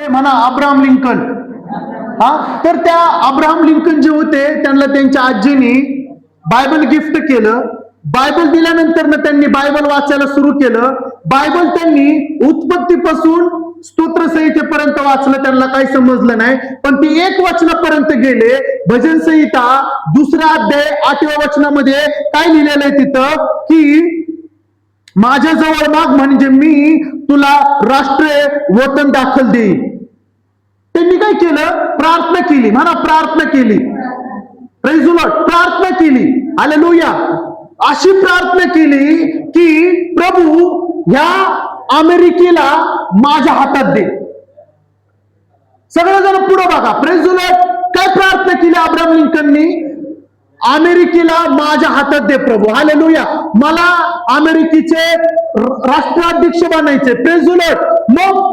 म्हणा Abraham Lincoln. तर त्या अब्राहम लिंकन जे होते त्यांना त्यांच्या आजीनी बायबल गिफ्ट केलं. बायबल दिल्यानंतर त्यांनी बायबल वाचायला सुरू केलं. बायबल त्यांनी उत्पत्तीपासून स्तोत्रसंहितेपर्यंत वाचलं. त्यांना काही समजलं नाही, पण ती एक वचनापर्यंत गेले. भजन संहिता 2 अध्याय 8व्या वचनामध्ये काय लिहिलेलं आहे तिथं की माझ्याजवळ माग म्हणजे मी तुला राष्ट्रीय वतन दाखल देईन. त्यांनी काय केलं? प्रार्थना केली. म्हणा प्रार्थना केली. Praise the Lord. प्रार्थना केली. हालेलुया. अशी प्रार्थना केली की प्रभू ह्या अमेरिकेला माझ्या हातात दे. सगळेजण पुढे बघा. Praise the Lord. काय प्रार्थना केली अब्राहम लिंकननी? अमेरिकेला माझ्या हातात दे प्रभू. हालेलुया. मला अमेरिकेचे राष्ट्राध्यक्ष बनायचे. Praise the Lord. मग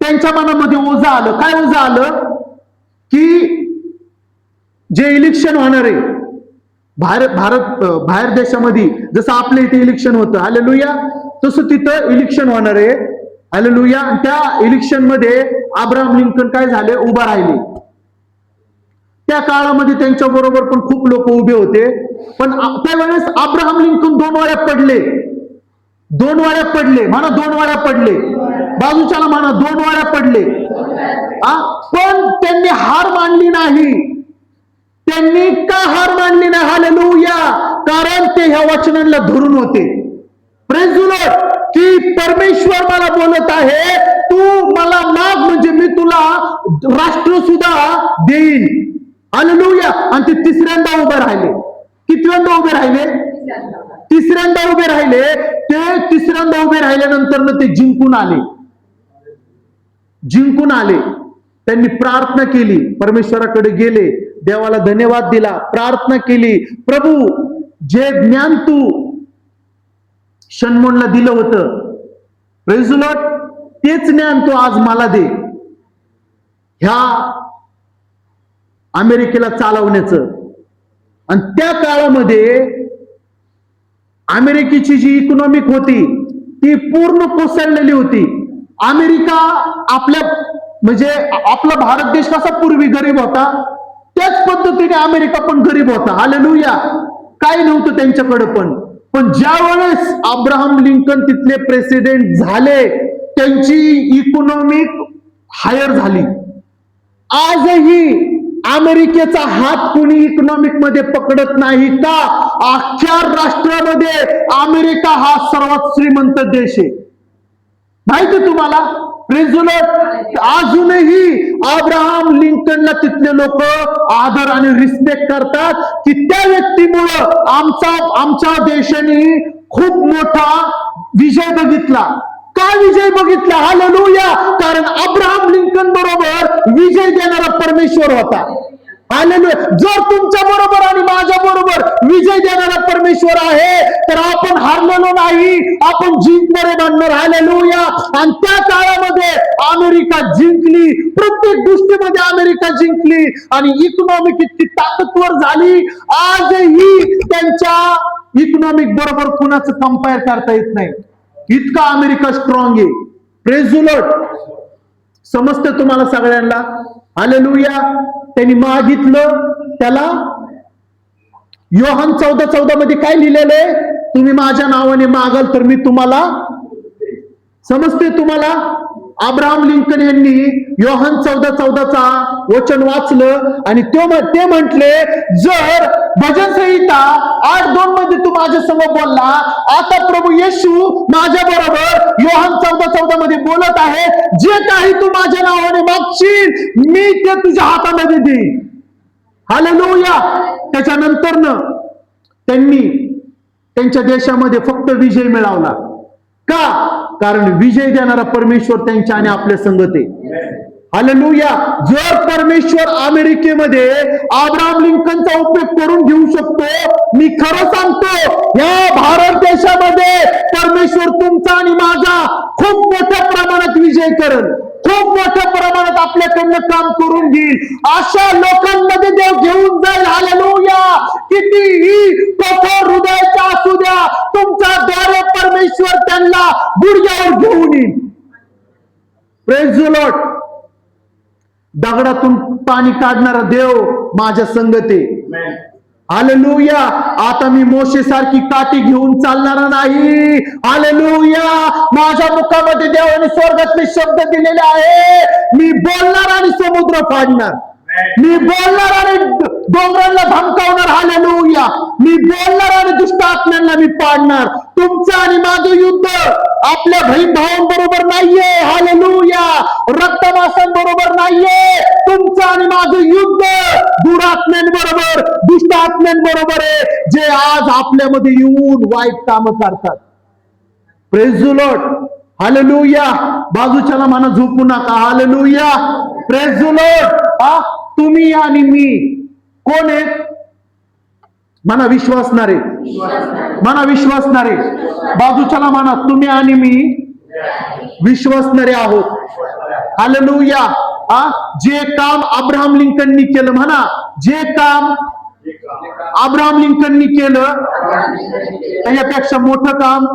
त्यांच्या मनामध्ये ओझं आलं. काय ओझं आलं? की जे इलेक्शन होणार आहे बाहेर देशामध्ये, जसं आपल्या इथे इलेक्शन होतं हालेलुया, तसं तिथं इलेक्शन होणार आहे हालेलुया. आणि त्या इलेक्शन मध्ये अब्राहम लिंकन काय झाले? उभा राहिले. त्या काळामध्ये त्यांच्या बरोबर पण खूप लोक उभे होते. पण त्यावेळेस अब्राहम लिंकन 2 वेळा पडले. 2 वेळा पडले. म्हणा 2 वेळा पडले. बाजूच्याला म्हणा 2 वेळा पडले. पण त्यांनी हार मानली नाही. त्यांनी का हार मानली नाही? हालेलुया. कारण ते ह्या वचनांना धरून होते. Praise the Lord. की परमेश्वर मला बोलत आहे, तू मला माग म्हणजे मी तुला राष्ट्र सुद्धा देईन. हालेलुया. आणि ते तिसऱ्यांदा उभे राहिले. कितव्यांदा उभे राहिले? तिसऱ्यांदा उभे राहिले. ते तिसऱ्यांदा उभे राहिल्यानंतर ते जिंकून आले. जिंकून आले. त्यांनी प्रार्थना केली. परमेश्वराकडे गेले. देवाला धन्यवाद दिला. प्रार्थना केली. प्रभू जे ज्ञान तू शनमोनला दिलं होतं, प्रेज द लॉर्ड, तेच ज्ञान तू आज मला दे ह्या अमेरिकेला चालवण्याचं. आणि त्या काळामध्ये अमेरिकेची जी इकॉनॉमिक होती ती पूर्ण कोसळलेली होती. अमेरिका म्हणजे आपला भारत देश कसा पूर्वी गरीब होता, त्याच पद्धतीने अमेरिका पण गरीब होता. हालेलुया. काही नव्हतं त्यांच्याकडे. पण ज्या वेळेस अब्राहम लिंकन तिथले प्रेसिडेंट झाले, त्यांची इकॉनॉमिक हायर झाली. आजही अमेरिकेचा हात कुणी इकॉनॉमिक मध्ये पकडत नाही का? अख्ख्या राष्ट्रामध्ये अमेरिका हा सर्वात श्रीमंत देश आहे. माहिती तुम्हाला? Praise the Lord. अजूनही अब्राहम लिंकनला तिथले लोक आदर आणि रिस्पेक्ट करतात की त्या व्यक्तीमुळं आमच्या देशाने खूप मोठा विजय बघितला. का विजय बघितला? हालेलुया. कारण अब्राहम लिंकन बरोबर विजय देणारा परमेश्वर होता. हालेलुया. जर तुमच्या बरोबर आणि माझ्या बरोबर विजय देणारा परमेश्वर आहे तर आपण हारलेलो नाही, आपण जिंकणारे बनणार. हालेलुया. आणि त्या काळामध्ये अमेरिका जिंकली. प्रत्येक गोष्टीमध्ये अमेरिका जिंकली आणि इकॉनॉमिक इतकी ताकदवर झाली. आजही त्यांच्या इकॉनॉमिक बरोबर कुणाचं कंपेअर करता येत नाही. इतका अमेरिका स्ट्रॉंग आहे. Praise the Lord. समजतं तुम्हाला सगळ्यांना? हालेलुया. त्यांनी मागितलं. त्याला योहान 14:14 मध्ये काय लिहिलेलं आहे? तुम्ही माझ्या नावाने मागाल तर मी तुम्हाला. समजते तुम्हाला? अब्राहम लिंकन यांनी योहान 14:14 वचन वाचलं आणि ते म्हटले, जर भजन संहिता 8:2 मध्ये तू माझ्या संग बोलला, आता प्रभू येशू माझ्या बरोबर योहान 14:14 मध्ये बोलत आहे, जे काही तू माझ्या नावाने मागशील मी ते तुझ्या हातामध्ये देईन. हालेलुया. त्याच्यानंतर त्यांनी त्यांच्या देशामध्ये फक्त विजय मिळवला. का? कारण विजय देणारा परमेश्वर त्यांच्या आणि आपल्या संगत आहे. हालेलुया. जर परमेश्वर अमेरिकेमध्ये अब्राहम लिंकनचा उपयोग करून घेऊ शकतो, मी खरं सांगतो या भारत देशामध्ये परमेश्वर तुमचा आणि माझा खूप मोठ्या प्रमाणात विजय करेल. खूप मोठ्या प्रमाणात आपल्याकडनं काम करून घेईल. अशा लोकांमध्ये देव घेऊन जाईल. हालेलुया. कितीही कठोर हृदयाचा असू द्या, तुमच्या द्वारे परमेश्वर त्यांना गुडघ्यावर घेऊन येईल. Praise the Lord. दगडातून पाणी काढणारा देव माझ्या संगते. हालेलुया. आता मी मोशे सारखी काठी घेऊन चालणार नाही. हालेलुया. माझ्या मुखामध्ये देवाने स्वर्गातले शब्द दिलेले आहे. मी बोलणार आणि समुद्र फाडणार. मी बोलणार आणि डोंगरांना धमकावणार. हालेलुया. मी बोलणार आणि दुष्ट आत्म्यांना मी पाडणार. तुमचं आणि माझं युद्ध आपल्या बहीण भावांबरोबर नाहीये. हालेलुया. रक्तमांसांबरोबर नाहीये. तुमचं आणि माझं युद्ध दुरात्म्यांबरोबर, दुष्ट आत्म्यांबरोबर आहे, जे आज आपल्यामध्ये येऊन वाईट काम करतात. Praise the Lord. हालेलुया. बाजूच्याला म्हणा झोपू नका. हालेलुया. Praise the Lord. तुम्ही आणि मी कोण आहेत? म्हणा विश्वासणारे. म्हणा विश्वासणारे. बाजूच्याला म्हणा तुम्ही आणि मी विश्वासणारे आहोत. हालेलुया. जे काम अब्राहम लिंकननी केलं, म्हणा जे काम अब्राहम लिंकननी केलं त्याच्यापेक्षा मोठं काम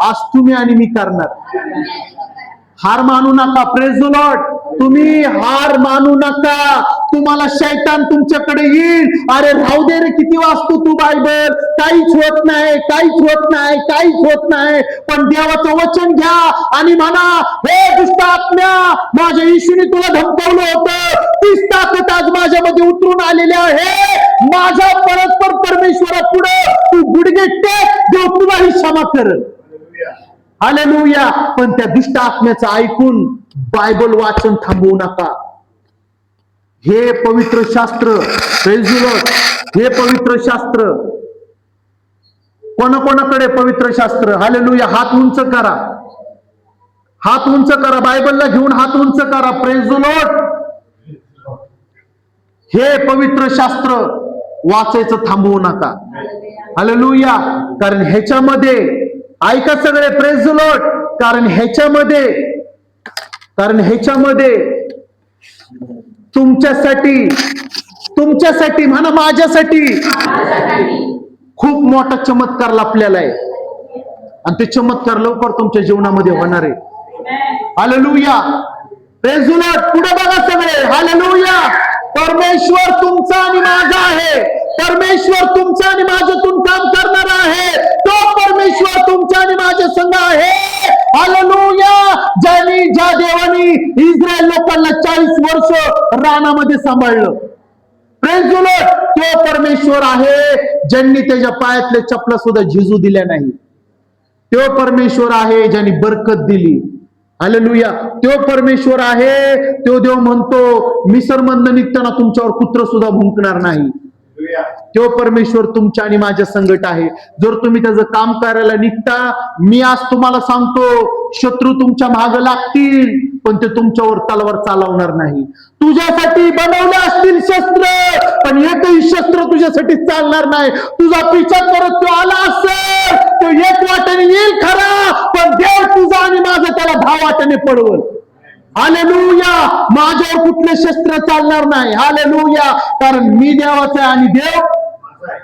आज तुम्ही आणि मी करणार. हार मानू नका. Praise the Lord. तुम्ही हार मानू नका. तुम्हाला शैतान तुमच्याकडे येईल. अरे राहू दे रे, किती वाचतो तू बायबल, काहीच होत नाही, काहीच होत नाही, काहीच होत नाही. पण देवाचं वचन घ्या आणि म्हणा, हे दुष्ट आत्म्या, माझ्या येशूने तुला धमकावलं होतं, तीच ताकद आज माझ्यामध्ये उतरून आलेली आहे. माझ्या परस्पर परमेश्वरा पुढे तू गुडघे टेक, देव तुलाही क्षमा करेल. हालेलुया. पण त्या दुष्ट आत्म्याचं ऐकून बायबल वाचन थांबवू नका. हे पवित्र शास्त्र, प्रेज द लॉर्ड, हे पवित्र शास्त्र कोणाकोणाकडे पवित्र शास्त्र? हालेलुया. हात उंच करा. हात उंच करा. बायबलला घेऊन हात उंच करा. Praise the Lord. हे पवित्र शास्त्र वाचायचं थांबवू नका. हालेलुया. कारण ह्याच्यामध्ये, ऐका सगळे, प्रेज द लॉर्ड, कारण ह्याच्यामध्ये तुमच्यासाठी म्हणा माझ्यासाठी खूप मोठा चमत्कार लपलेला आहे. आणि ते चमत्कार लवकर तुमच्या जीवनामध्ये होणार आहे. हालेलुया. Praise the Lord. पुढे बघा सगळे. हालेलुया. परमेश्वर तुमचा आणि माझा आहे. परमेश्वर तुमचा आणि माझ्यातून काम करणार आहे. तो परमेश्वर तुमच्या आणि माझ्या संग आहे. हालेलुया. ज्या देवानी इस्रायल लोकांना 40 वर्ष रानामध्ये सांभाळलं, प्रेज द लॉर्ड, तो परमेश्वर आहे ज्यांनी त्याच्या पायातले चपला सुद्धा झिजू दिल्या नाही. तो परमेश्वर आहे ज्यांनी बरकत दिली. हालेलुया. तो परमेश्वर आहे. तो देव म्हणतो, मिसरमधनं निघताना तुमच्यावर कुत्र सुद्धा भुंकणार नाही. तो परमेश्वर तुमच्या आणि माझ्या संगत आहे. जर तुम्ही त्याचं काम करायला निघता, मी आज तुम्हाला सांगतो, शत्रू तुमच्या मागे लागतील, पण ते तुमच्यावर तलवार चालवणार नाही. तुझ्यासाठी बनवले असतील शस्त्र, पण एकही शस्त्र तुझ्यासाठी चालणार नाही. तुझा पिछा करत तो आला असेल, तो एक वाट्याने येईल खरा, पण देव तुझा आणि माझा त्याला 10 वाट्याने पडवल. हालेलुया. माझ्यावर कुठले शस्त्र चालणार नाही. हालेलुया. कारण मी देवाचा आहे आणि देव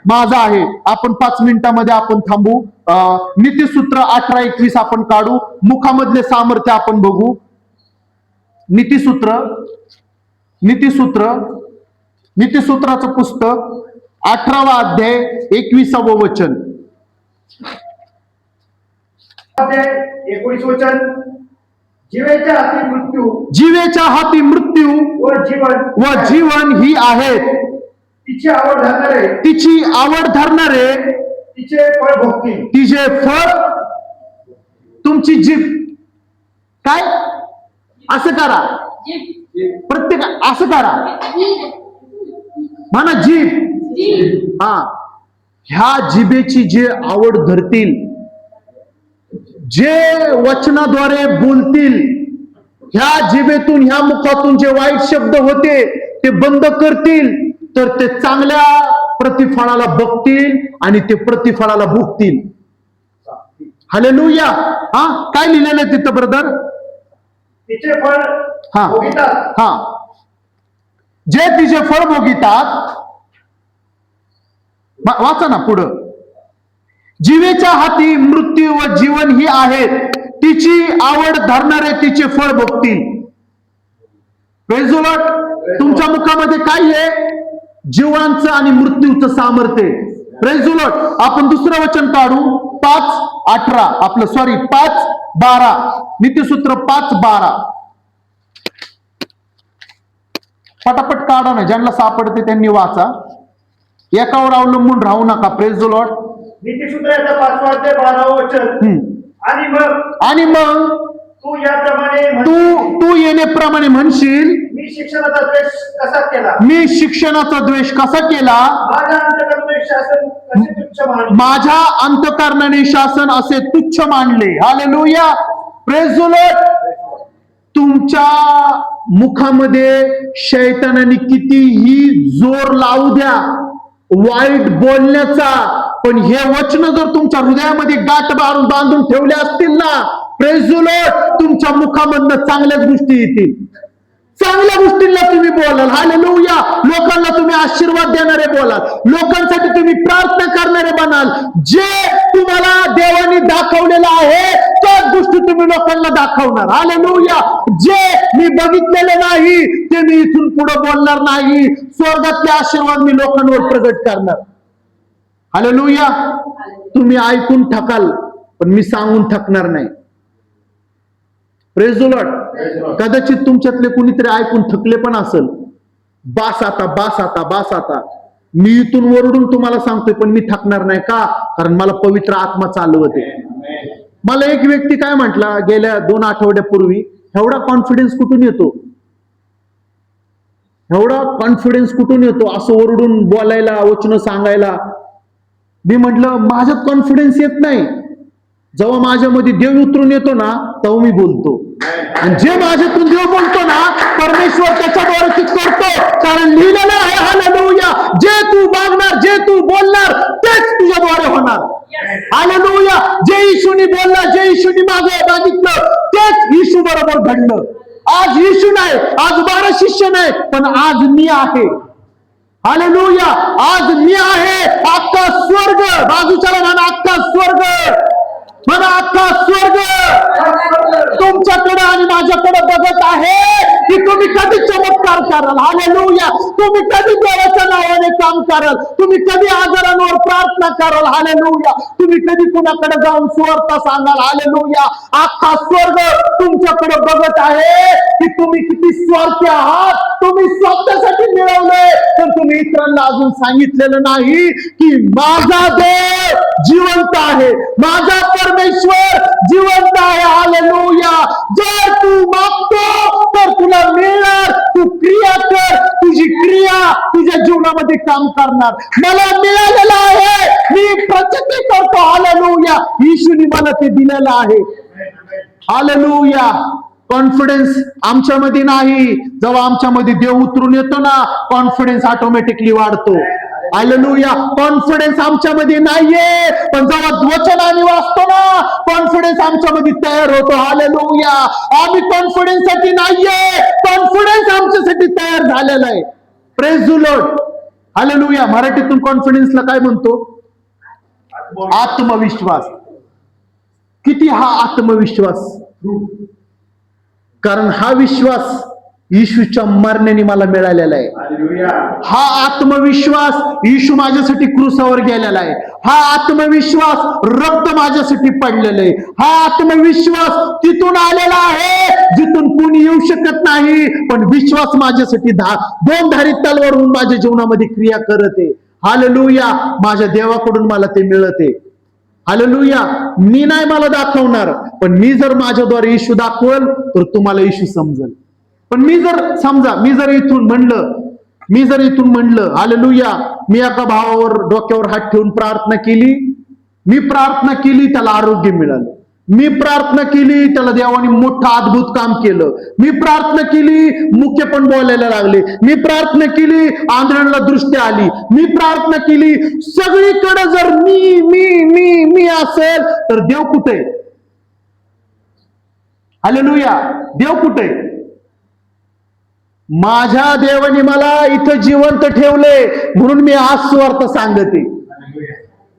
माझा आहे. आपण 5 मिनिटांमध्ये आपण थांबू. नीतिसूत्र 18-21 आपण काढू. मुखामधले सामर्थ्य आपण बघू. नीतिसूत्राचं पुस्तक 18वा अध्याय 21वं वचन. 19 वचन. जीवेच्या हाती मृत्यू व जीवन ही आहेत. तिची आवड धरणारे तिचे फळ. तुमची जीभ काय? असं करा. प्रत्येक असं करा. म्हणा जीभ. ह्या जिभेची जे आवड धरतील, जे वचनाद्वारे बोलतील, ह्या जिभेतून, ह्या मुखातून जे वाईट शब्द होते ते बंद करतील, तर ते चांगल्या प्रतिफळाला बघतील आणि ते प्रतिफळाला भोगतील. हालेलुया. काय लिहिलेलं आहे तिथं ब्रदर? तिचे फळ जे तिचे फळ भोगितात. वाचा ना पुढं. जीवेच्या हाती मृत्यू व जीवन ही आहेत. तिची आवड धरणारे तिचे फळ भोगतील. Praise the Lord. तुमच्या मुखामध्ये काय आहे? जीवांचं आणि मृत्यूचं सामर्थ्य. Praise the Lord. आपण दुसरं वचन काढू 5:18 आपलं 5:12 नीतिसूत्र 5:12. पटापट काढा ना, ज्यांना सापडते त्यांनी वाचा, एकावर अवलंबून राहू नका. Praise the Lord. नीतिसूत्राचा 5वा अध्याय 12वे वचन. आणि मग तू याप्रमाणे तू येण्याप्रमाणे म्हणशील, मी शिक्षणाचा द्वेष कसा केला, मी शिक्षणाचा द्वेष कसा केला, माझ्या अंतःकरणाने शासन कसे तुच्छ मानले, माझ्या अंतःकरणाने शासन असे तुच्छ मानले. हालेलुया. Praise the Lord. तुमच्या मुखामध्ये शैतानाने कितीही जोर लावू द्या वाईट बोलण्याचा, पण हे वचन जर तुमच्या हृदयामध्ये गाठ बांधून ठेवले असतील ना, प्रेज द लॉर्ड, तुमच्या मुखामधनं चांगल्याच गोष्टी येतील. चांगल्या गोष्टींना तुम्ही बोलाल. हालेलुया. लोकांना तुम्ही आशीर्वाद देणारे बोलाल, लोकांसाठी तुम्ही प्रार्थना करणारे बनाल. जे तुम्हाला देवाने दाखवलेलं आहे त्याच गोष्टी तुम्ही लोकांना दाखवणार. हालेलुया. जे मी बघितलेले नाही ते मी इथून पुढे बोलणार नाही. स्वर्गातले आशीर्वाद मी लोकांवर प्रगट करणार. हालेलुया. तुम्ही ऐकून थकाल, पण मी सांगून थकणार नाही. Praise the Lord. कदाचित तुमच्यातले कुणीतरी ऐकून थकले पण असेल. बास आता, बास आता, बास आता. मी इथून वरडून तुम्हाला सांगतोय, पण मी थकणार नाही. का? कारण मला पवित्र आत्मा चालवते. मला एक व्यक्ती काय म्हटला गेल्या 2 आठवड्यापूर्वी, एवढा कॉन्फिडन्स कुठून येतो, एवढा कॉन्फिडन्स कुठून येतो असं ओरडून बोलायला, वचन सांगायला. मी म्हटलं माझ्यात कॉन्फिडन्स येत नाही. जेव्हा माझ्यामध्ये देव उतरून येतो ना तेव्हा मी बोलतो. आणि जे माझ्यातून देव बोलतो ना, परमेश्वर त्याच्याद्वारे ती करतो. कारण लिहिलेलं आहे, हालेलुया, जे तू मागणार, जे तू बोलणार तेच तुझ्याद्वारे होणार. हालेलुया. जे येशूनी बोलला, जे येशूनी मागितलं तेच येशू बरोबर घडलं. आज येशू नाही, आज 12 शिष्य नाही, पण आज मी आहे. हालेलुया. आज मी आहे. अख्खा स्वर्ग, बाजूच्याला म्हणा अख्खा स्वर्ग, म्हणा अख्खा स्वर्ग तुमच्याकडे आणि माझ्याकडे बघत आहे की तुम्ही कधी चमत्कार कराल. हालेलुया. तुम्ही कधी देवाच्या नावाने काम कराल, तुम्ही कधी आजारांवर प्रार्थना कराल. हालेलुया. तुम्ही कधी कुणाकडे जाऊन सुवार्ता सांगाल. हालेलुया. अख्खा स्वर्ग तुमच्याकडे बघत आहे की तुम्ही किती स्वार्थी आहात. तुम्ही स्वतःसाठी मिळवलंय, पण तुम्ही इतरांना अजून सांगितलेलं नाही की माझा देव जिवंत आहे, माझा परमेश्वर जिवंत आहे. हालेलुया. जर तू मागतो तर तुला मिळणार. तू क्रिया कर, तुझी क्रिया तुझ्या जीवनामध्ये काम करणार. मला मिळालेलं आहे, मी प्रचिती करतो. हालेलुया. येशूने मला ते दिलेलं आहे. हालेलुया. कॉन्फिडन्स आमच्यामध्ये नाही. जेव्हा आमच्यामध्ये देव उतरून येतो ना, कॉन्फिडन्स ऑटोमॅटिकली वाढतो. हालेलुया. कॉन्फिडन्स आमच्यामध्ये नाहीये, पण जेव्हा वचन आम्ही वाचतो ना, कॉन्फिडन्स आमच्यामध्ये तयार होतो. हालेलुया. आम्ही कॉन्फिडन्स साठी नाहीये, कॉन्फिडन्स आमच्यासाठी तयार झालेला आहे. Praise the Lord. हालेलुया. मराठीतून कॉन्फिडन्सला काय म्हणतो? आत्मविश्वास. किती हा आत्मविश्वास? कारण हा विश्वास येशूच्या मरणाने मला मिळालेला आहे. हा आत्मविश्वास येशू माझ्यासाठी क्रूसावर गेलेला आहे. हा आत्मविश्वास रक्त माझ्यासाठी पडलेलं आहे. हा आत्मविश्वास तिथून आलेला आहे जिथून कोणी येऊ शकत नाही, पण विश्वास माझ्यासाठी 2 धारित तलवार माझ्या जीवनामध्ये क्रिया करत आहे. हालेलुया. माझ्या देवाकडून मला ते मिळते. हालेलुया. मी नाही मला दाखवणार, पण मी जर माझ्याद्वारे येशू दाखवल तर तुम्हाला येशू समजेल. पण मी जर इथून म्हणलं हालेलुया, मी एका भावावर डोक्यावर हात ठेवून प्रार्थना केली, मी प्रार्थना केली त्याला आरोग्य मिळालं, मी प्रार्थना केली त्याला देवाने मोठं अद्भुत काम केलं, मी प्रार्थना केली मुख्य पण बोलायला लागले, मी प्रार्थना केली आंधळ्यांना दृष्टी आली, मी प्रार्थना केली, सगळीकडे जर मी मी मी मी असेल तर देव कुठे? हालेलुया. देव कुठे? माझ्या देवाने मला इथं जिवंत ठेवले म्हणून मी आज सुवार्ता सांगते.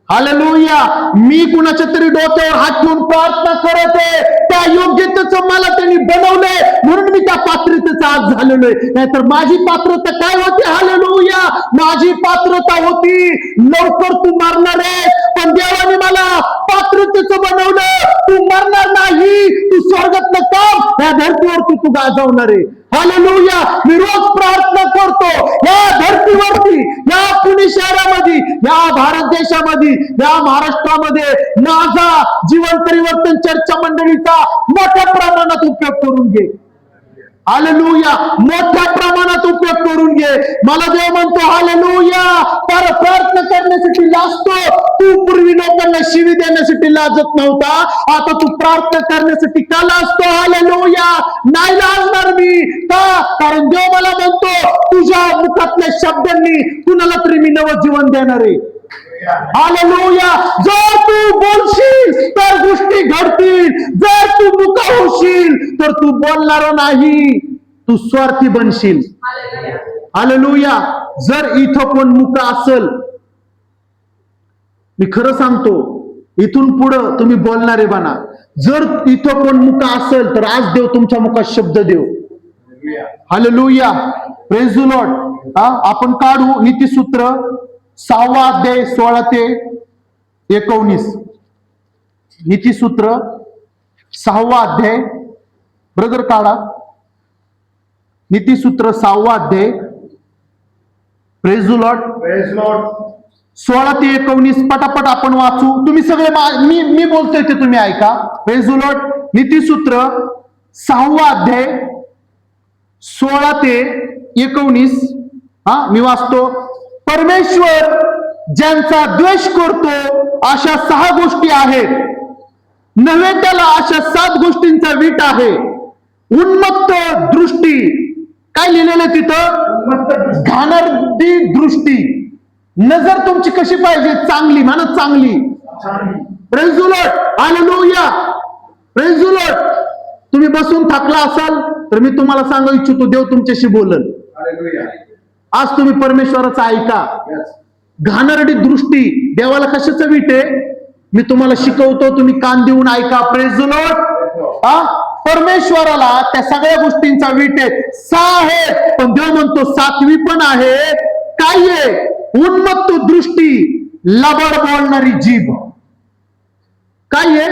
हालेलुया. मी कुणाच्या तरी डोक्यावर हात ठेवून प्रार्थना करते, त्या योग्यतेचं मला त्यांनी बनवलंय म्हणून मी त्या पात्रतेचा आज पास झालेलो आहे. नाहीतर माझी पात्रता काय होती? हालेलुया, माझी पात्रता होती लवकर तू मरणार आहे, पण देवाने मला पात्रतेचं बनवलं. तू मरणार नाही, तू स्वर्गातलं काम या धरतीवरती तू गाजवणार आहे. हालेलुया, मी रोज प्रार्थना करतो या धरतीवरती, या पुणे शहरामध्ये, या भारत देशामध्ये, या महाराष्ट्रामध्ये माझा जीवन परिवर्तन चर्चा मंडळीचा मोठ्या प्रमाणात उपयोग करून घे. हालेलुया, मोठ्या प्रमाणात उपयोग करून घे. मला देव म्हणतो हालेलुया, पर प्रयत्न करण्यासाठी लाजतो. तू पूर्वी लोकांना शिवी देण्यासाठी लाजत नव्हता, आता तू प्रार्थना करण्यासाठी का लाजतो? हालेलुया, नाही लाजणार मी. का? कारण देव मला म्हणतो तुझ्या मुखातल्या शब्दांनी कुणाला तरी मी नवं जीवन देणार आहे. हालेलुया, जर तू बोलशील तर गोष्टी घडतील, जर तू मुका होशील तर तू बोलणार नाही, तू स्वार्थी बनशील. हालेलुया, जर इथं कोण मुका असेल, मी खरं सांगतो इथून पुढं तुम्ही बोलणारे बना. जर इथं कोण मुका असेल तर आज देव तुमच्या मुखात शब्द देव. Hallelujah, praise the Lord. आपण काढू नीतिसूत्र 6वा अध्याय 16 ते 19. नीतिसूत्र 6वा अध्याय, ब्रदर काढा. नीतिसूत्र 6वा अध्याय, प्रेज द लॉर्ड. 16 ते 19 पटापट आपण वाचू. तुम्ही सगळे मी बोलतोय ते तुम्ही ऐका. Praise the Lord. नीतिसूत्र 6वा अध्याय 16 ते 19. मी वाचतो. परमेश्वर ज्यांचा द्वेष करतो अशा 6 गोष्टी आहेत, नव्हे त्याला अशा 7 गोष्टींचा वीट आहे. उन्मत्त दृष्टी, काय लिहिलेलं तिथं? घाणेरडी दृष्टी. नजर तुमची कशी पाहिजे? चांगली, म्हणा चांगली. Praise the Lord. Hallelujah, praise the Lord. तुम्ही बसून थकला असाल तर मी तुम्हाला सांगू इच्छितो, देव तुमच्याशी बोलल. आज तुम्ही परमेश्वराचं ऐका. घाणेरडी दृष्टी, देवाला कशाचं वीट आहे? मी तुम्हाला शिकवतो, तुम्ही कान देऊन ऐका. Praise the Lord. परमेश्वराला त्या सगळ्या गोष्टींचा वीट आहे. 6 आहे, पण देव म्हणतो 7वी पण आहे. काय आहे? उन्मत्त दृष्टी, लबाड बोलणारी जीभ. काय आहे?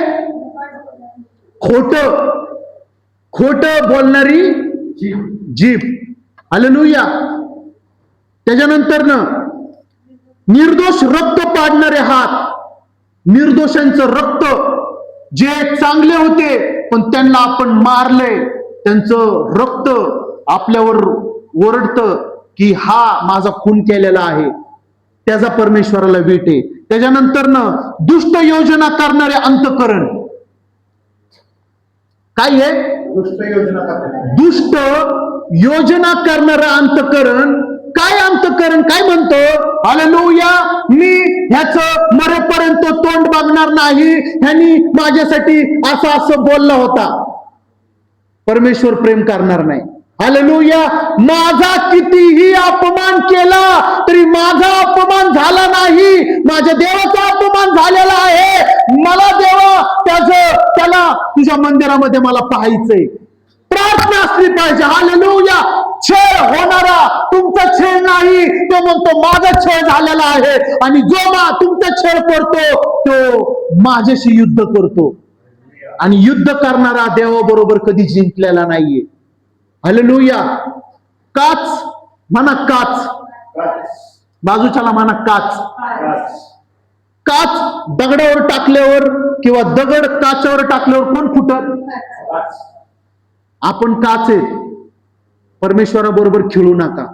खोट बोलणारी जीभ. हालेलुया. त्याच्यानंतर निर्दोष रक्त पाडणारे हात. निर्दोषांचं रक्त, जे चांगले होते पण त्यांना आपण मारले, त्यांचं रक्त आपल्यावर ओरडतं की हा माझा खून केलेला आहे, त्याचा परमेश्वराला वीट आहे. त्याच्यानंतर दुष्ट योजना करणारे अंतःकरण. काय आहे? दुष्ट योजना करणारं अंतःकरण. काय अंतःकरण? काय म्हणतो? हालेलुया, मी ह्याचं मरेपर्यंत तोंड बघणार नाही, ह्यानी माझ्यासाठी असं बोलला होता. परमेश्वर प्रेम करणार नाही. हालेलुया, माझा कितीही अपमान केला तरी माझा अपमान झाला नाही, माझ्या देवाचा अपमान झालेला आहे. मला देवा त्याला तुझ्या मंदिरामध्ये मला पाहायचंय. प्रार्थना असली पाहिजे. हालेलुया. छळ होणारा तुमचा छळ नाही, तो म्हणतो माझा छळ झालेला आहे, आणि जो तुमचा छळ करतो तो माझ्याशी युद्ध करतो. आणि युद्ध करणारा देवाबरोबर कधी जिंकलेला नाहीये. हालेलुया. काच म्हणा, काच. बाजूच्याला म्हणा काच. काच दगडावर टाकल्यावर किंवा दगड काचावर टाकल्यावर कोण फुटत? आपण काच आहे. परमेश्वराबरोबर खेळू नका.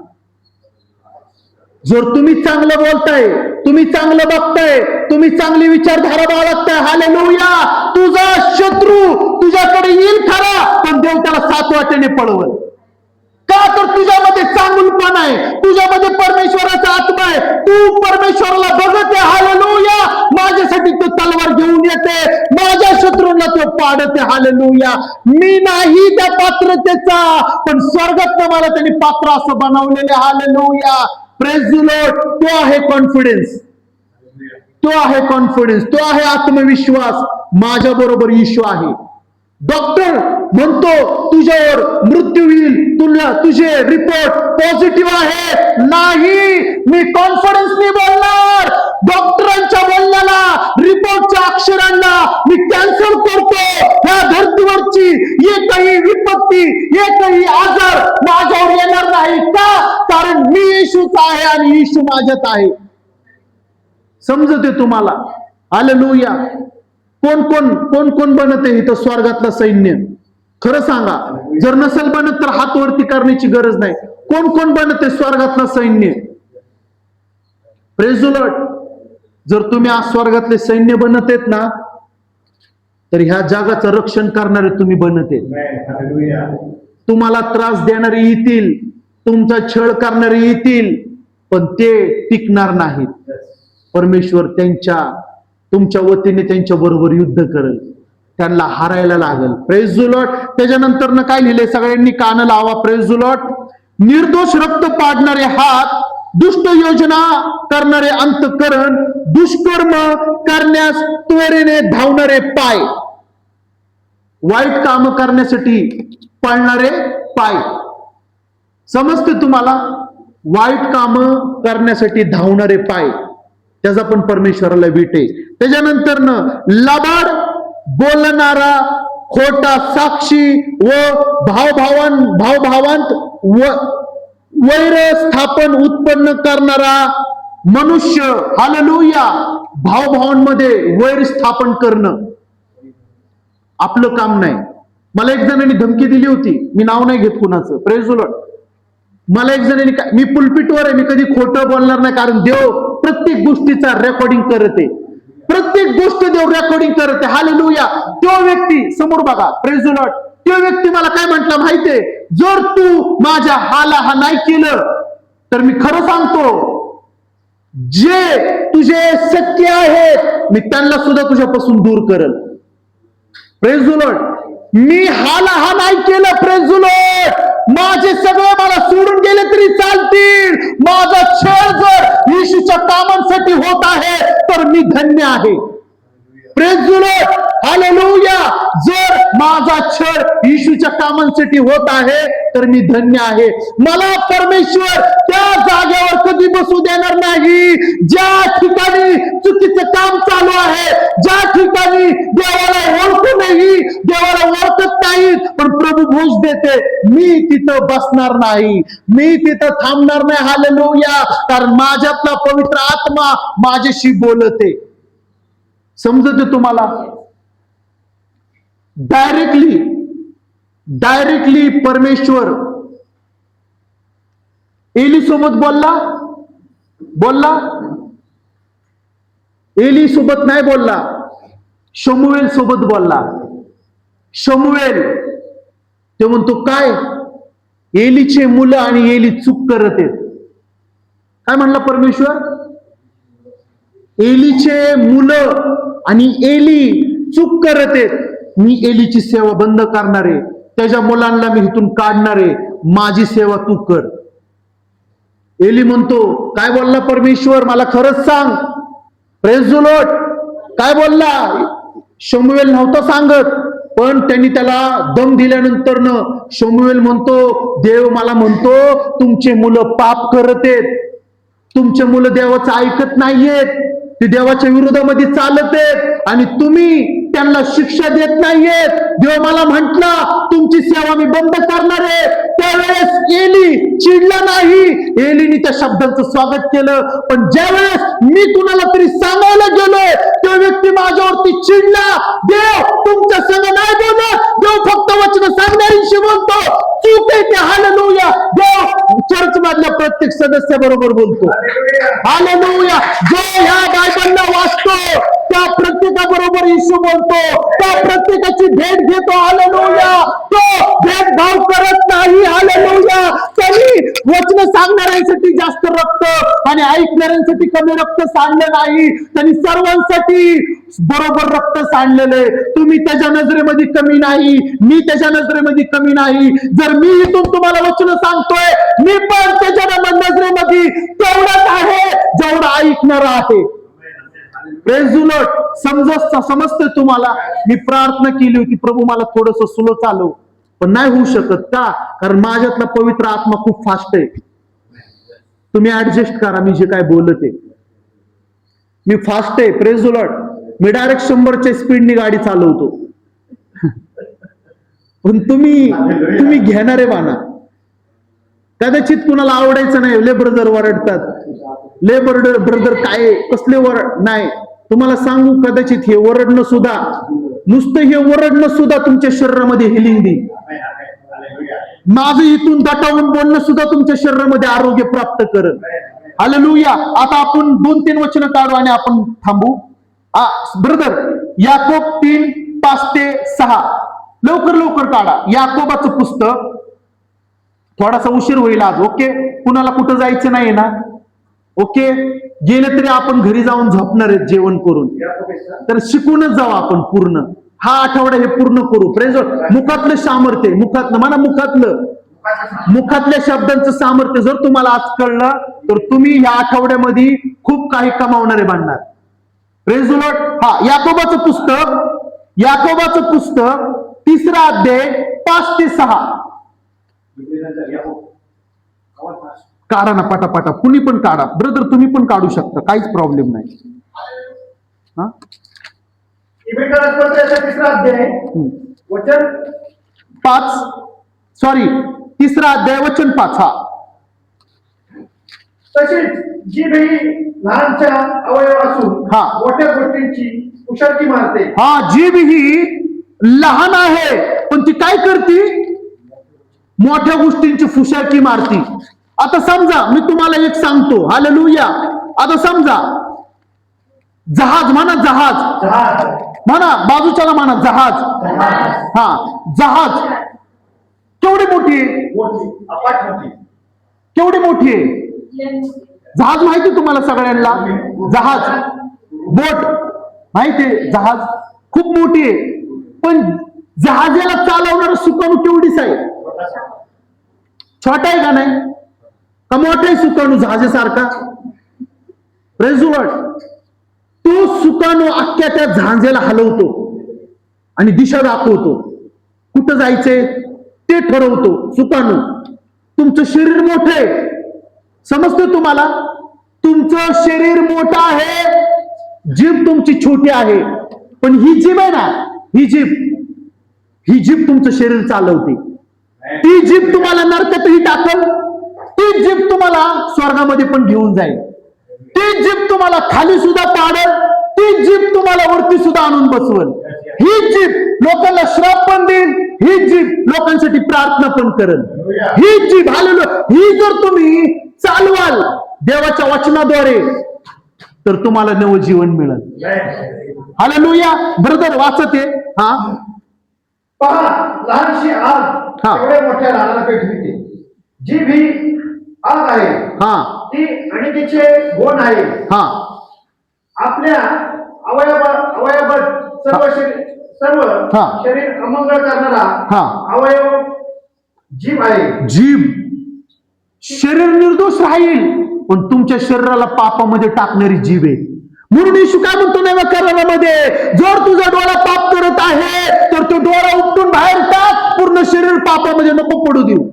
जर तुम्ही चांगलं बोलताय, तुम्ही चांगलं बघताय, तुम्ही चांगली विचारधारा बाळगताय, हालेलुया, तुझा शत्रू तुझ्याकडे येईल खरा, पण देव त्याला 7 वाटेने पळवल. का? तर तुझ्यामध्ये चांगुलपण आहे, तुझ्यामध्ये परमेश्वराचा आत्मा आहे, तू परमेश्वराला बघत आहे. हालेलुया. माझ्यासाठी तो तलवार घेऊन येते, माझ्या शत्रूंना तो पाडते. हालेलुया. मी नाही त्या पात्रतेचा, पण स्वर्गात मला त्यांनी पात्र असं बनवलेले. हालेलुया. Praise the Lord. तो आहे कॉन्फिडन्स, तो आहे कॉन्फिडन्स, तो आहे आत्मविश्वास. माझ्या बरोबर येशू आहे. डॉक्टर म्हणतो तुझ्यावर मृत्यू होईल, तुझे रिपोर्ट पॉझिटिव्ह आहे. नाही, मी कॉन्फिडन्सनी बोलणार. डॉक्टरांच्या बोलण्याला, रिपोर्टच्या अक्षरांना मी कॅन्सल करतो. ह्या धर्तीवरची एकही विपत्ती, एकही आजार माझ्यावर येणार नाही. का? कारण मी येशूचा आहे आणि येशू माझ्यात आहे. समजते तुम्हाला? हालेलुया. कोण कोण कोण कोण बनत आहे इथं स्वर्गातलं सैन्य? खरं सांगा. जर नसेल बनत तर हात वरती करण्याची गरज नाही. कोण कोण बनत आहे स्वर्गातलं सैन्य? Praise the Lord. जर तुम्ही आज स्वर्गातले सैन्य बनत आहेत ना, तर ह्या जगाचं रक्षण करणारे तुम्ही बनत आहेत. तुम्हाला त्रास देणारे येतील, तुमचा छळ करणारे येतील, पण ते टिकणार नाहीत. परमेश्वर तुमच्या वतीने त्यांच्या बरोबर युद्ध करेल, त्यांना हारायला लागेल. Praise the Lord. त्याच्यानंतर काय लिहिलंय? सगळ्यांनी कान लावा. Praise the Lord. निर्दोष रक्त पाडणारे हात, दुष्ट योजना करणारे अंतःकरण, दुष्कर्म करण्यास त्वरेने धावणारे पाय, वाईट काम करण्यासाठी पळणारे पाय. समजते तुम्हाला? वाईट काम करण्यासाठी धावणारे पाय, त्याचा पण परमेश्वराला विटे. त्याच्यानंतर लबाड बोलणारा, खोटा साक्षी व भावभावांत वैर स्थापन उत्पन्न करणारा मनुष्य. हालेलुया. भावभावांमध्ये वैर स्थापन करणं आपलं काम नाही. मला एक जणांनी धमकी दिली होती, मी नाव नाही घेत कुणाचं. Praise the Lord. मला एक जणांनी, मी पुलपिटवर आहे, मी कधी खोटं बोलणार नाही, कारण देव प्रत्येक गोष्टीचा रेकॉर्डिंग करते. प्रत्येक गोष्ट देव रेकॉर्डिंग करते. हालेलुया. तो व्यक्ती समोर बघा. Praise the Lord. तो व्यक्ती मला काय म्हटला माहितीये? जर तू माझ्या हा नाही केलं तर मी खरं सांगतो, जे तुझे सत्य आहेत मी त्यांना सुद्धा तुझ्यापासून दूर करल. Praise the Lord. मी हा नाही केलं. Praise the Lord. माझे सगळे मला सोडून गेले तरी चालतील. माझा छळ जर येशूच्या कामांसाठी होत आहे तर मी धन्य आहे. Praise the Lord. हालेलुया. जर माझा छळ येशूच्या कामांसाठी होत आहे तर मी धन्य आहे. मला परमेश्वर त्या जागेवर कधी बसू देणार नाही ज्या ठिकाणी चुकीचं काम चालू आहे, ज्या ठिकाणी देवाला ओळखूनही देवाला ओळखत नाही पण प्रभू भोज देते. मी तिथं बसणार नाही, मी तिथं थांबणार नाही. हालेलुया. कारण माझ्यातला पवित्र आत्मा माझ्याशी बोलते. समजते तुम्हाला? डायरेक्टली परमेश्वर एली सोबत बोलला. एली सोबत नाही बोलला, शमूएल सोबत बोलला. शमूएल ते म्हणतो काय? एलीचे मुलं आणि एली चूक करत आहेत. काय म्हणला परमेश्वर? एलीचे मुलं आणि एली चूक करत आहेत. मी एलीची सेवा बंद करणारे, त्याच्या मुलांना मी इथून काढणारे, माझी सेवा तू कर. एली म्हणतो काय बोलला परमेश्वर? मला खरंच सांग. Praise the Lord. काय बोलला? शमूएल नव्हता सांगत, पण त्यांनी त्याला दम दिल्यानंतर शमूएल म्हणतो, देव मला म्हणतो तुमचे मुलं पाप करत आहेत, तुमचे मुलं देवाचं ऐकत नाहीयेत, ते देवाच्या विरोधामध्ये चालत आहेत आणि तुम्ही त्यांना शिक्षा देत नाहीयेत. देव मला म्हटला तुमची सेवा मी बंद करणार आहे. त्यावेळेस एली चिडला नाही, एलीने त्या शब्दांचं स्वागत केलं. पण ज्यावेळेस मी कुणाला तरी सांगायला गेलोय तो व्यक्ती माझ्यावरती चिडला. देव तुमच्या संग नाही बोलत, देव फक्त वचन सांगणाऱ्यांशी बोलतो. चूक आहे ते. हालेलुया. देव चर्च मधल्या प्रत्येक सदस्य बरोबर बोलतो. हालेलुया. जो ह्या बायबलला वाचतो त्या प्रत्येकाबरोबर येशू बोलतो, त्या प्रत्येकाची भेट घेतो. हालेलुया. तो भेदभाव करत नाही. हालेलुया. त्यांनी वचन सांगणाऱ्यांसाठी जास्त रक्त आणि ऐकणाऱ्यांसाठी कमी रक्त सांडलं नाही. त्यांनी सर्वांसाठी बरोबर रक्त सांडलेले. तुम्ही त्याच्या नजरेमध्ये कमी नाही, मी त्याच्या नजरेमध्ये कमी नाही. जर मी इथून तुम्हाला वचन सांगतोय, मी पण त्याच्या नजरेमध्ये तेवढाच आहे जेवढा ऐकणार आहे. Praise the Lord. समजतंय तुम्हाला? मी प्रार्थना केली होती, प्रभू मला थोडस स्लो चालव, पण नाही होऊ शकत. का? कारण माझ्यातला पवित्र आत्मा खूप फास्ट आहे. तुम्ही ऍडजस्ट करा मी जे काय बोलत आहे. मी फास्ट आहे. Praise the Lord. मी डायरेक्ट 100च्या स्पीडनी गाडी चालवतो. पण तुम्ही घेणारे बाना. कदाचित कुणाला आवडायचं नाही. ले ब्रदर वरडतात, ले ब्रदर काय कसले वरड नाही. तुम्हाला सांगू, कदाचित हे वरडणं सुद्धा, नुसतं हे वरडणं सुद्धा तुमच्या शरीरामध्ये हिलिंग देईल. माझं इथून दटावून बोलणं सुद्धा तुमच्या शरीरामध्ये आरोग्य प्राप्त करेल. हालेलुया. आता आपण 2-3 वचन काढू आणि आपण थांबू. ब्रदर, याकोब 3:5-6 लवकर काढा. याकोबाचं पुस्तक. थोडासा उशीर होईल आज. ओके, कुणाला कुठं जायचं नाही ना? ओके, गेले तरी आपण घरी जाऊन झोपणार आहेत जेवण करून. तर शिकूनच जाऊ आपण पूर्ण. हा आठवडा हे पूर्ण करू. प्रेज मुखातलं सामर्थ्य, मुखातल्या शब्दांचं सामर्थ्य जर तुम्हाला आज कळलं तर तुम्ही या आठवड्यामध्ये खूप काही कमावणारे बनणार. Praise Lord. याकोबाचं पुस्तक 3रा अध्याय 5-6 काढा ना पाटा. कुणी पण काढा. ब्रदर तुम्ही पण काढू शकता, काहीच प्रॉब्लेम नाही. तिसरा अध्याय वचन 5, सॉरी 3रा अध्याय वचन 5. तशीच जीभ ही लहानच्या अवयव असून मोठ्या गोष्टींची कुशलती मारते. जीभ ही लहान आहे, पण ती काय करते? मोठ्या गोष्टींची फुशाकी मारती. आता समजा मी तुम्हाला एक सांगतो. हालेलुया. आता समजा जहाज म्हणा, म्हणा बाजूच्याला म्हणा जहाज. जहाज केवढी मोठी आहे? केवढी मोठी आहे? जहाज माहिती तुम्हाला सगळ्यांना? जहाज, बोट माहितीये. जहाज खूप मोठी आहे, पण जहाजाला चालवणारं सुकाणू केवढीच आहे? छोटा आहे का नाही? का मोठा आहे सुकाणू जहाजासारखा? Praise the Lord. तो सुकाणू अख्ख्या त्या जहाजाला हलवतो आणि दिशा दाखवतो. कुठं जायचंय ते ठरवतो सुकाणू. तुमचं शरीर मोठं आहे, समजतं तुम्हाला? तुमचं शरीर मोठं आहे, जीभ तुमची छोटी आहे. पण ही जीभ आहे ना, ही जीभ तुमचं शरीर चालवते. ती जीभ तुम्हाला नरकातही टाकल, ती जीभ तुम्हाला स्वर्गामध्ये पण घेऊन जाईल. ती जीभ तुम्हाला खाली सुद्धा पाडल, ती जीभ तुम्हाला वरती सुद्धा आणून बसवल. ही जीभ लोकांना श्राप पण देईल, ही जीभ लोकांसाठी प्रार्थना पण करेल. ही जीभ, हालेलुया, ही जर तुम्ही चालवाल देवाच्या वचनाद्वारे तर तुम्हाला नवजीवन मिळेल. हालेलुया. ब्रदर वाचत आहे. पहा, लहानशी आग एवढ्या मोठ्या रानाला पेटविते. जीभ ही आग आहे, ती आणि तिचे गुण आहे. आपल्या अवयवात सर्व शरीर अमंगळ करणारा अवयव जीभ आहे. जीभ शरीर निर्दोष राहील, पण तुमच्या शरीराला पापामध्ये टाकणारी जीभ आहे. म्हणून येशू काय म्हणतो नव्या करारामध्ये, जर तुझा डोळा पाप करत आहे तर तो डोळा उपटून बाहेर टाक, पूर्ण शरीर पापामध्ये नको पडू देऊ.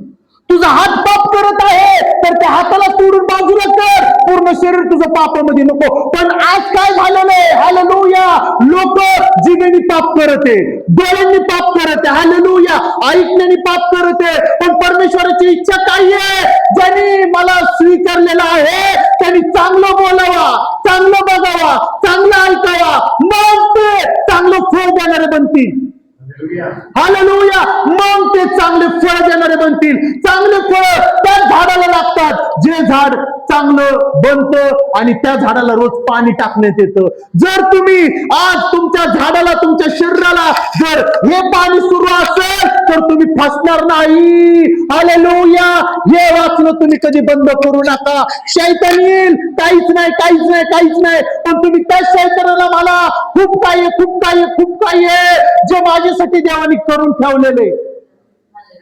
तुझा हात पाप करत आहे तर त्या हाताला तोडून बाजूला कर, पूर्ण शरीर तुझं पापामध्ये नको. पण आज काय झालेलं आहे? हालेलुया. लोक जिभेने पाप करते, डोळ्यांनी पाप करते, हालेलुया, ऐकण्याने पाप करते. पण परमेश्वराची इच्छा काय आहे? ज्यांनी मला स्वीकारलेला आहे त्यांनी चांगलं बोलावा, चांगलं बघावा, चांगलं ऐकावा, मग ते चांगलं फळ देणारे बनतील. हालेलुया. मग ते चांगले फळ देणारे बनतील. चांगले फळ त्या झाडाला लागतात, जे झाड चांगलं बनतं आणि त्या झाडाला रोज पाणी टाकण्यात येतं. जर तुम्ही आज तुमच्या झाडाला, तुमच्या शरीराला जर हे पाणी सुरू असेल तर तुम्ही फसणार नाही. हालेलुया. हे वाचलं तुम्ही कधी बंद करू नका. शैतान येईल, काहीच नाही. पण तुम्ही त्या शैतानाला मला खूप काही आहे जे माझ्यासाठी देवानी करून ठेवलेले,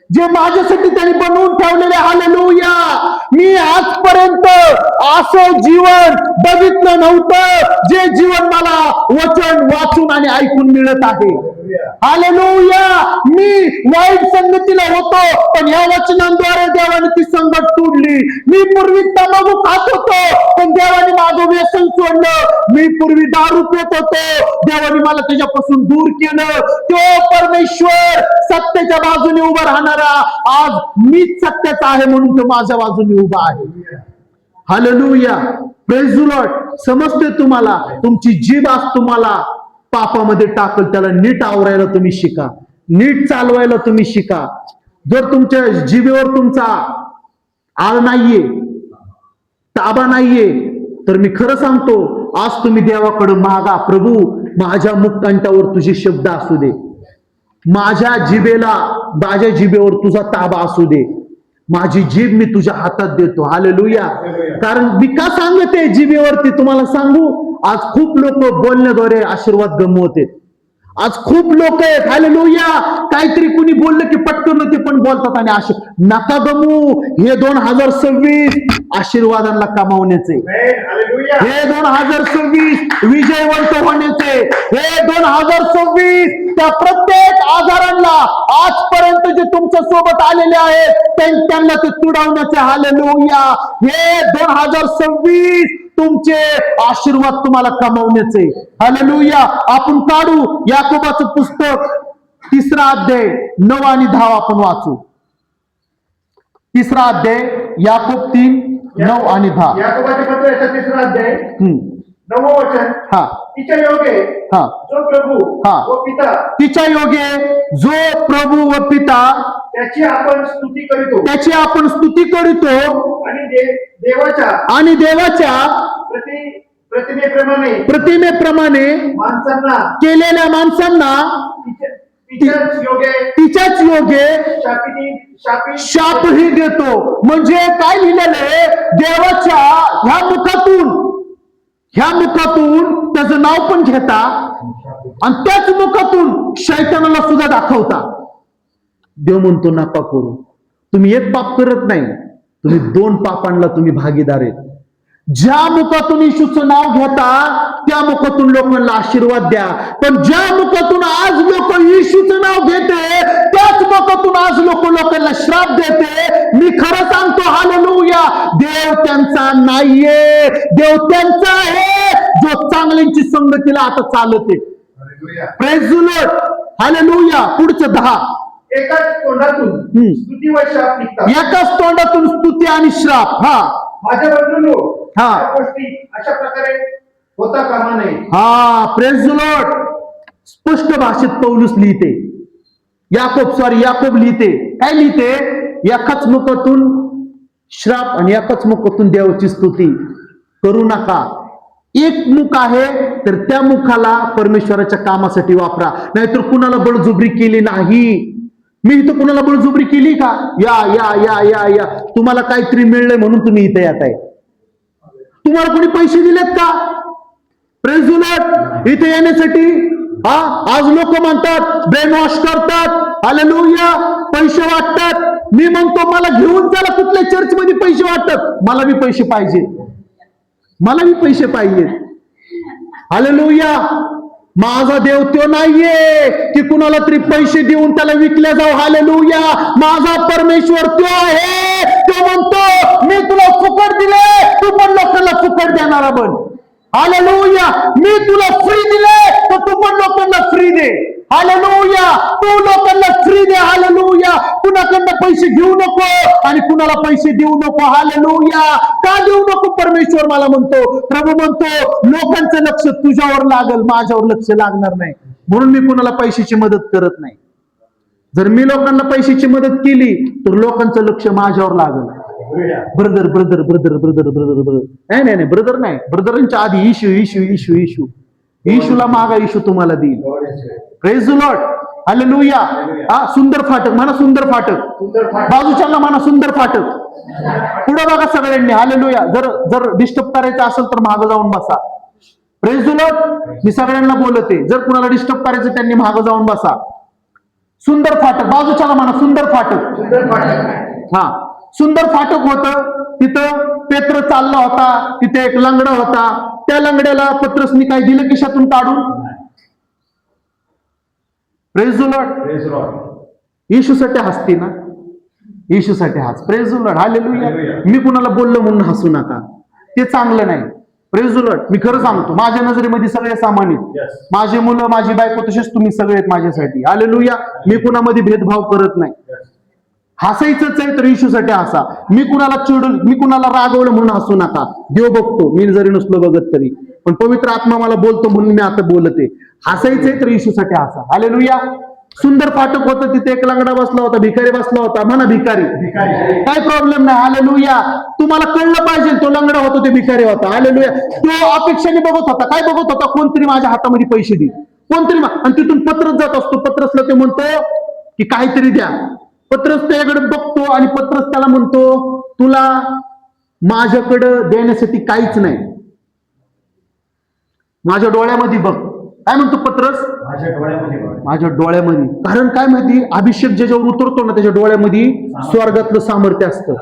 जे माझ्यासाठी त्यांनी बनवून ठेवलेले. हालेलुया. मी आजपर्यंत असं जीवन बघितलं नव्हतं जे जीवन मला वचन वाचून आणि ऐकून मिळत आहे. हालेलुया. मी वाईट संगतीला होतो, पण या वचनांद्वारे देवाने ती संगत तोडली. मी पूर्वी तंबाखू खात होतो, पण देवाने माझं व्यसन सोडलं. मी पूर्वी दारू पित होतो, देवाने मला त्याच्यापासून दूर केलं. तो परमेश्वर सत्याच्या बाजूने उभा राहणारा आज मीच सत्याचा आहे म्हणून तो माझ्या बाजूने उभा आहे. हालेलुया. Praise the Lord. समजते तुम्हाला? तुमची जीभ आज तुम्हाला पापामध्ये टाकल, त्याला नीट आवरायला तुम्ही शिका, नीट चालवायला तुम्ही शिका. जर तुमच्या जीभेवर तुमचा आळ नाहीये, ताबा नाहीये, तर मी खरं सांगतो आज तुम्ही देवाकडे मागा, प्रभू माझ्या मुखकंठावर तुझे शब्द असू दे, माझ्या जिभेवर तुझा ताबा असू दे, माझी जीभ मी तुझ्या हातात देतो. हालेलुया. कारण मी का सांगते जिभेवरती तुम्हाला सांगू, आज खूप लोक बोलण्याद्वारे आशीर्वाद गमवते. आज खूप लोक आहेत. हालेलुया. काहीतरी कुणी बोललं की पटकन ते पण बोलतात आणि नका गमू. हे 2026 आशीर्वादांना कमावण्याचे, हे 2026 विजयवंत होण्याचे, हे 2026 त्या प्रत्येक आजारांना आजपर्यंत जे तुमच्या सोबत आलेले आहेत त्यांना ते तुडवण्याचे. हालेलुया. हे 2026 तुमचे आशीर्वाद तुम्हाला कमावण्याचे. हालेलुया. आपण काढू याकोबाचं पुस्तक 3 अध्याय 9 आणि 10 आपण वाचू. 3 अध्याय याकोब 3 9 आणि 10. याकोबाचे पत्र याचा 3 अध्याय 9 वचन. तिच्या योगे जो प्रभू व पिता, तिच्या योगे जो प्रभू व पिता त्याची आपण स्तुती करीतो, त्याची आपण स्तुती करीतो आणि देवाच्या प्रतिमेप्रमाणे माणसांना केलेल्या माणसांना तिच्याच योगे शापही देतो. म्हणजे काय लिहिलेलं आहे? देवाच्या ह्या मुखातून त्याचं नाव पण घेता आणि त्याच मुखातून शैतानाला सुद्धा दाखवता. देव म्हणतो नका करू. तुम्ही एक पाप करत नाही, तुम्ही 2 पापांना तुम्ही भागीदार आहेत. ज्या मुखातून येशूचं नाव घेता त्या मुखातून लोकांना आशीर्वाद द्या, पण ज्या मुखातून आज लोक येशूचं नाव घेते त्याच मुखातून आज लोकांना श्राप देते. मी खरं सांगतो हालेलुया, देव त्यांचा नाहीये, देव त्यांचा आहे जो चांगल्यांची संगतीला आता चालते. Praise the Lord. हालेलुया. पुढचं 10. एकाच तोंडातून स्तुती व शाप निघतात. एकाच तोंडातून स्तुती आणि श्राप. माझ्या बंधूंनो, गोष्टी अशा प्रकारे होता कामा नये. Praise the Lord. स्पष्ट भाषेत पौलुस लिहिते, याकोब लिहिते. काय लिहिते? एकाच मुखातून श्राप आणि एकाच मुखातून देवाची स्तुती करू नका. एक मुख आहे तर त्या मुखाला परमेश्वराच्या कामासाठी वापरा, नाहीतर कुणाला बळजुबरी केली नाही. मी इथं कुणाला बळजुबरी केली का? या या या या या तुम्हाला काहीतरी मिळलंय म्हणून तुम्ही इथे येत आहे. तुम्हाला कोणी पैसे दिलेत का? Praise the Lord. इथे येण्यासाठी आज लोक म्हणतात, ब्रेन वॉश करतात, हालेलुया, पैसे वाटतात. मी म्हणतो मला घेऊन चला कुठल्या चर्चमध्ये पैसे वाटतात. मला बी पैसे पाहिजे, मला बी पैसे पाहिजे. हालेलुया. माझा देव तो नाहीये की कुणाला तरी पैसे देऊन त्याला विकल्या जाऊ. हालेलुया. माझा परमेश्वर तो आहे, तो म्हणतो मी तुला फुकट दिले, तू पण लोकांना फुकट देणारा बन. हालेलुया. मी तुला फ्री दिले तर तू पण लोकांना फ्री दे. हालेलुया. तू लोकांना फ्री दे. हालेलुया. कुणाकडनं पैसे घेऊ नको आणि कुणाला पैसे देऊ नको. हालेलुया. का देऊ नको? परमेश्वर मला म्हणतो, प्रभू म्हणतो लोकांचं लक्ष तुझ्यावर लागल, माझ्यावर लक्ष लागणार नाही, म्हणून मी कुणाला पैशाची मदत करत नाही. जर मी लोकांना पैशाची मदत केली तर लोकांचं लक्ष माझ्यावर लागल. Brother brother brother brother brother brother नाही ब्रदर नाही, ब्रदरांच्या आधी इशू इशू इशू इशू इशूला मागा, इशू तुम्हाला देईल. Praise the Lord. हालेलुया. सुंदर फाटक म्हणा, सुंदर फाटक. बाजूच्याला म्हणा सुंदर फाटक. पुढे बघा सगळ्यांनी. हालेलुया. जर डिस्टर्ब करायचं असेल तर मागं जाऊन बसा. Praise the Lord. मी सगळ्यांना बोलते, जर कुणाला डिस्टर्ब करायचं त्यांनी मागं जाऊन बसा. सुंदर फाटक. बाजूच्याला म्हणा सुंदर फाटक. सुंदर फाटक होतं, तिथं पेत्र चालला होता, तिथे एक लंगडा होता. त्या लंगड्याला पत्रसनी काय दिलं खिशातून काढून? Praise the Lord. येशूसाठी हसते ना, येशूसाठी हस. Praise the Lord. हालेलुया. मी कुणाला बोललो म्हणून हसू नका, ते चांगलं नाही. Praise the Lord. मी खरं सांगतो, माझ्या नजरेमध्ये सगळे सामान आहेत. माझे मुलं, माझी बायको, तसेच तुम्ही सगळे आहेत माझ्यासाठी. हालेलुया. मी कुणामध्ये भेदभाव करत नाही. हसायचंच आहे तर येशूसाठी हसा. मी कुणाला रागवलं म्हणून हसू नका. देव बघतो, मी जरी नसलो बघत तरी, पण पवित्र आत्मा मला बोलतो म्हणून मी आता बोलते. हसायचंय तर येशूसाठी हसा. हालेलुया. सुंदर फाटक होतं, तिथे एक लंगडा बसला होता, भिकारी बसला होता. म्हणा भिकारी, काय प्रॉब्लेम नाही. हालेलुया. तुम्हाला कळलं पाहिजे, तो लंगडा होता ते भिकारी होता. हालेलुया. तो अपेक्षेने बघत होता. काय बघत होता? कोणतरी माझ्या हातामध्ये पैसे दे, कोणतरी. आणि तिथून पत्रस जात असतो. पत्रसला ते म्हणतो की काहीतरी द्या. पत्रस त्याकडे बघतो आणि पत्रस त्याला म्हणतो, तुला माझ्याकडं देण्यासाठी काहीच नाही, माझ्या डोळ्यामध्ये बघ. काय म्हणतो पत्रस? माझ्या डोळ्यामध्ये. कारण काय माहिती, अभिषेक ज्याच्यावर उतरतो ना त्याच्या डोळ्यामध्ये स्वर्गातलं सामर्थ्य असतं.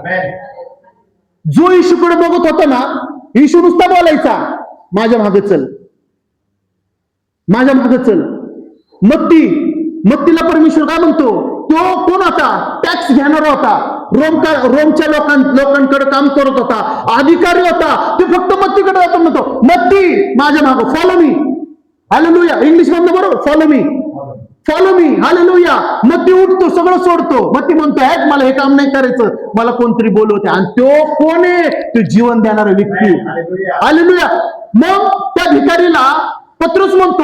जो येशूकडे बघत होता ना, येशू नुसता बोलायचा, माझ्या मागे चल, माझ्या मागे चल. मत्तीला परमेश्वर काय म्हणतो? तो कोण होता? टॅक्स घेणारा होता, रोमच्या लोकांकडे काम करत होता, अधिकारी होता. ते फक्त मत्तीकडे जातो, म्हणतो मत्ती माझ्या मागे, फॉलो मी. हालेलुया. इंग्लिश मधलं बरोबर, follow me, follow me. Hallelujah. मत्ती उठतो, सगळं सोडतो. मत्ती म्हणतो, हे मला हे काम नाही करायचं, मला कोणतरी बोलवते. आणि तो कोण आहे? तो जीवन देणारा व्यक्ती. हालेलुया. मग त्या भिकारीला पत्रस म्हणतो,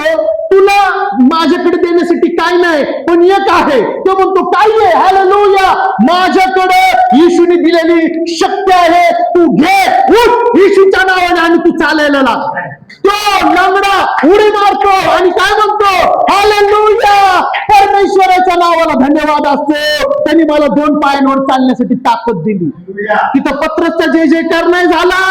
तुला माझ्याकडे देण्यासाठी काय नाही, पण एक आहे. तो म्हणतो, काय आहे? हालेलुया. माझ्याकडे येशूने दिलेली शक्ती आहे, तू घे, उठ येशूच्या नावाने आणि तू चालायला लाग. तो लंगडा उडी मारतो आणि काय म्हणतो? हालेलुया. परमेश्वराच्या नावाला धन्यवाद असतो, त्यांनी मला 2 पायांवर चालण्यासाठी ताकद दिली. तिथं पत्रसचा जय जयकार नाही झाला.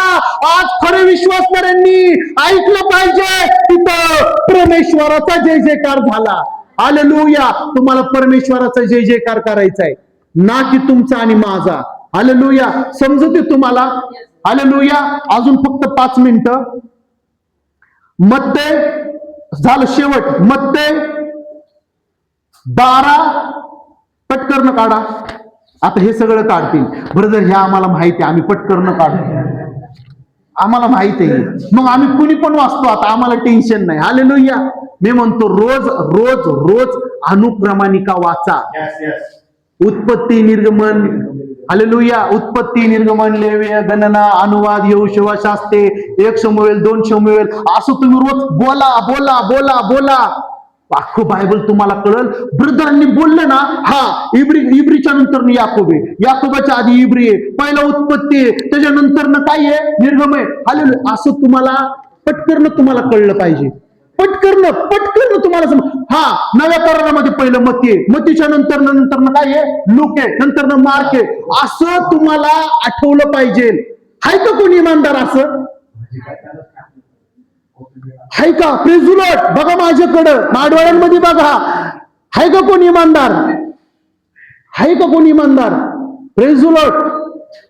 आज खरे विश्वासणाऱ्यांनी ऐकलं पाहिजे, तिथं परमेश्वराचा जय जयकार झाला. हालेलुया. तुम्हाला परमेश्वराचा जय जयकार करायचा आहे, ना की तुमचा आणि माझा. हालेलुया. समजते तुम्हाला? हालेलुया. अजून फक्त 5 मिनिटं. मत्ते झालं शेवट. मत्ते 12 पटकन काढा. आता हे सगळं काढतील. ब्रदर हे आम्हाला माहिती आहे, आम्ही पटकन काढतो, आम्हाला माहिती आहे. मग आम्ही कुणी पण वाचतो, आता आम्हाला टेन्शन नाही. हालेलुया. मी म्हणतो रोज रोज रोज अनुक्रमानिका वाचा. उत्पत्ती, निर्गमन, हालेलुया. उत्पत्ती, निर्गमन, लेव्य, गणना, अनुवाद, यहोशुवा, शास्त्रे, 1 शमूएल, 2 शमूएल, असं तुम्ही रोज बोला बोला बोला बोला. अख्खं बायबल तुम्हाला कळल. ब्रदरांनी बोललं ना, हा इब्रीच्या नंतर याकोब आहे, याकोबाच्या आधी इब्री आहे, पहिला उत्पत्ती आहे, त्याच्यानंतर काय आहे? निर्गम आहे. हालेलुया. असं तुम्हाला पटकन तुम्हाला कळलं पाहिजे. पटकन तुम्हाला हा नव्या करारामध्ये पहिलं मत्ती आहे, मत्तीच्या नंतर काय आहे? लूक आहे, नंतर मार्क आहे. असं तुम्हाला आठवलं पाहिजे. हाय का कोणी इमानदार असं? हाय का? Praise the Lord. बघा माझ्याकडं, माझ्या डोळ्यांमध्ये बघा. हाय का कोणी इमानदार? हाय का कोणी इमानदार? Praise the Lord.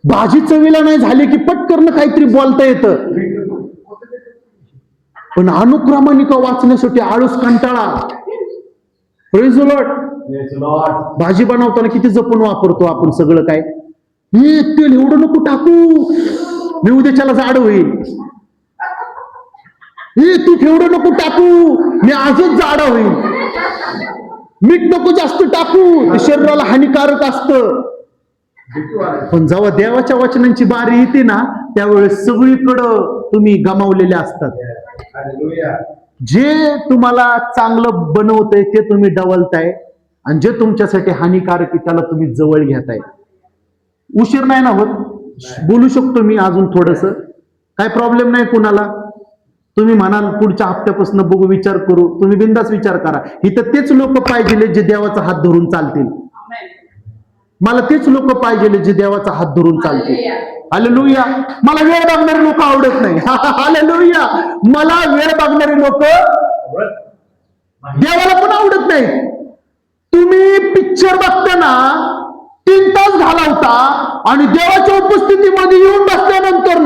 भाजी चवीला नाही झाली की पटकन काहीतरी बोलता येतं, पण अनुक्रमानिका वाचण्यासाठी आळस, कंटाळा. Praise the Lord. भाजी बनवताना किती जपून वापरतो आपण सगळं. काय हे तेल एवढं नको टाकू, मी उद्याच्याला जाड होईल. हे तू एवढं नको टाकू, मी आजच जाड होईल. मीठ नको जास्त टाकू, ते शरीराला हानिकारक असतं. पण जेव्हा देवाच्या वचनांची बारी येते ना, त्यावेळेस सगळीकडं तुम्ही गमावलेले असतात. जे तुम्हाला चांगलं बनवतंय ते तुम्ही डवलताय, आणि जे तुमच्यासाठी हानिकारक आहे त्याला तुम्ही जवळ घेताय. उशीर नाही ना होत, बोलू शकतो मी अजून थोडस, काय प्रॉब्लेम नाही कुणाला. तुम्ही म्हणाल पुढच्या हप्त्यापासून बघू, विचार करू, तुम्ही बिंदास विचार करा. इथं तेच लोक पाहिजे जे देवाचा हात धरून चालतील. मला तेच लोक पाहिजे जे देवाचा हात धरून चालतील. हालेलुया. मला वेळ बघणारे लोक आवडत नाही. हालेलुया. मला वेळ बघणारे लोक देवाला पण आवडत नाही. तुम्ही पिक्चर बघताना 3 तास घालवता आणि देवाच्या उपस्थितीमध्ये येऊन बसल्यानंतर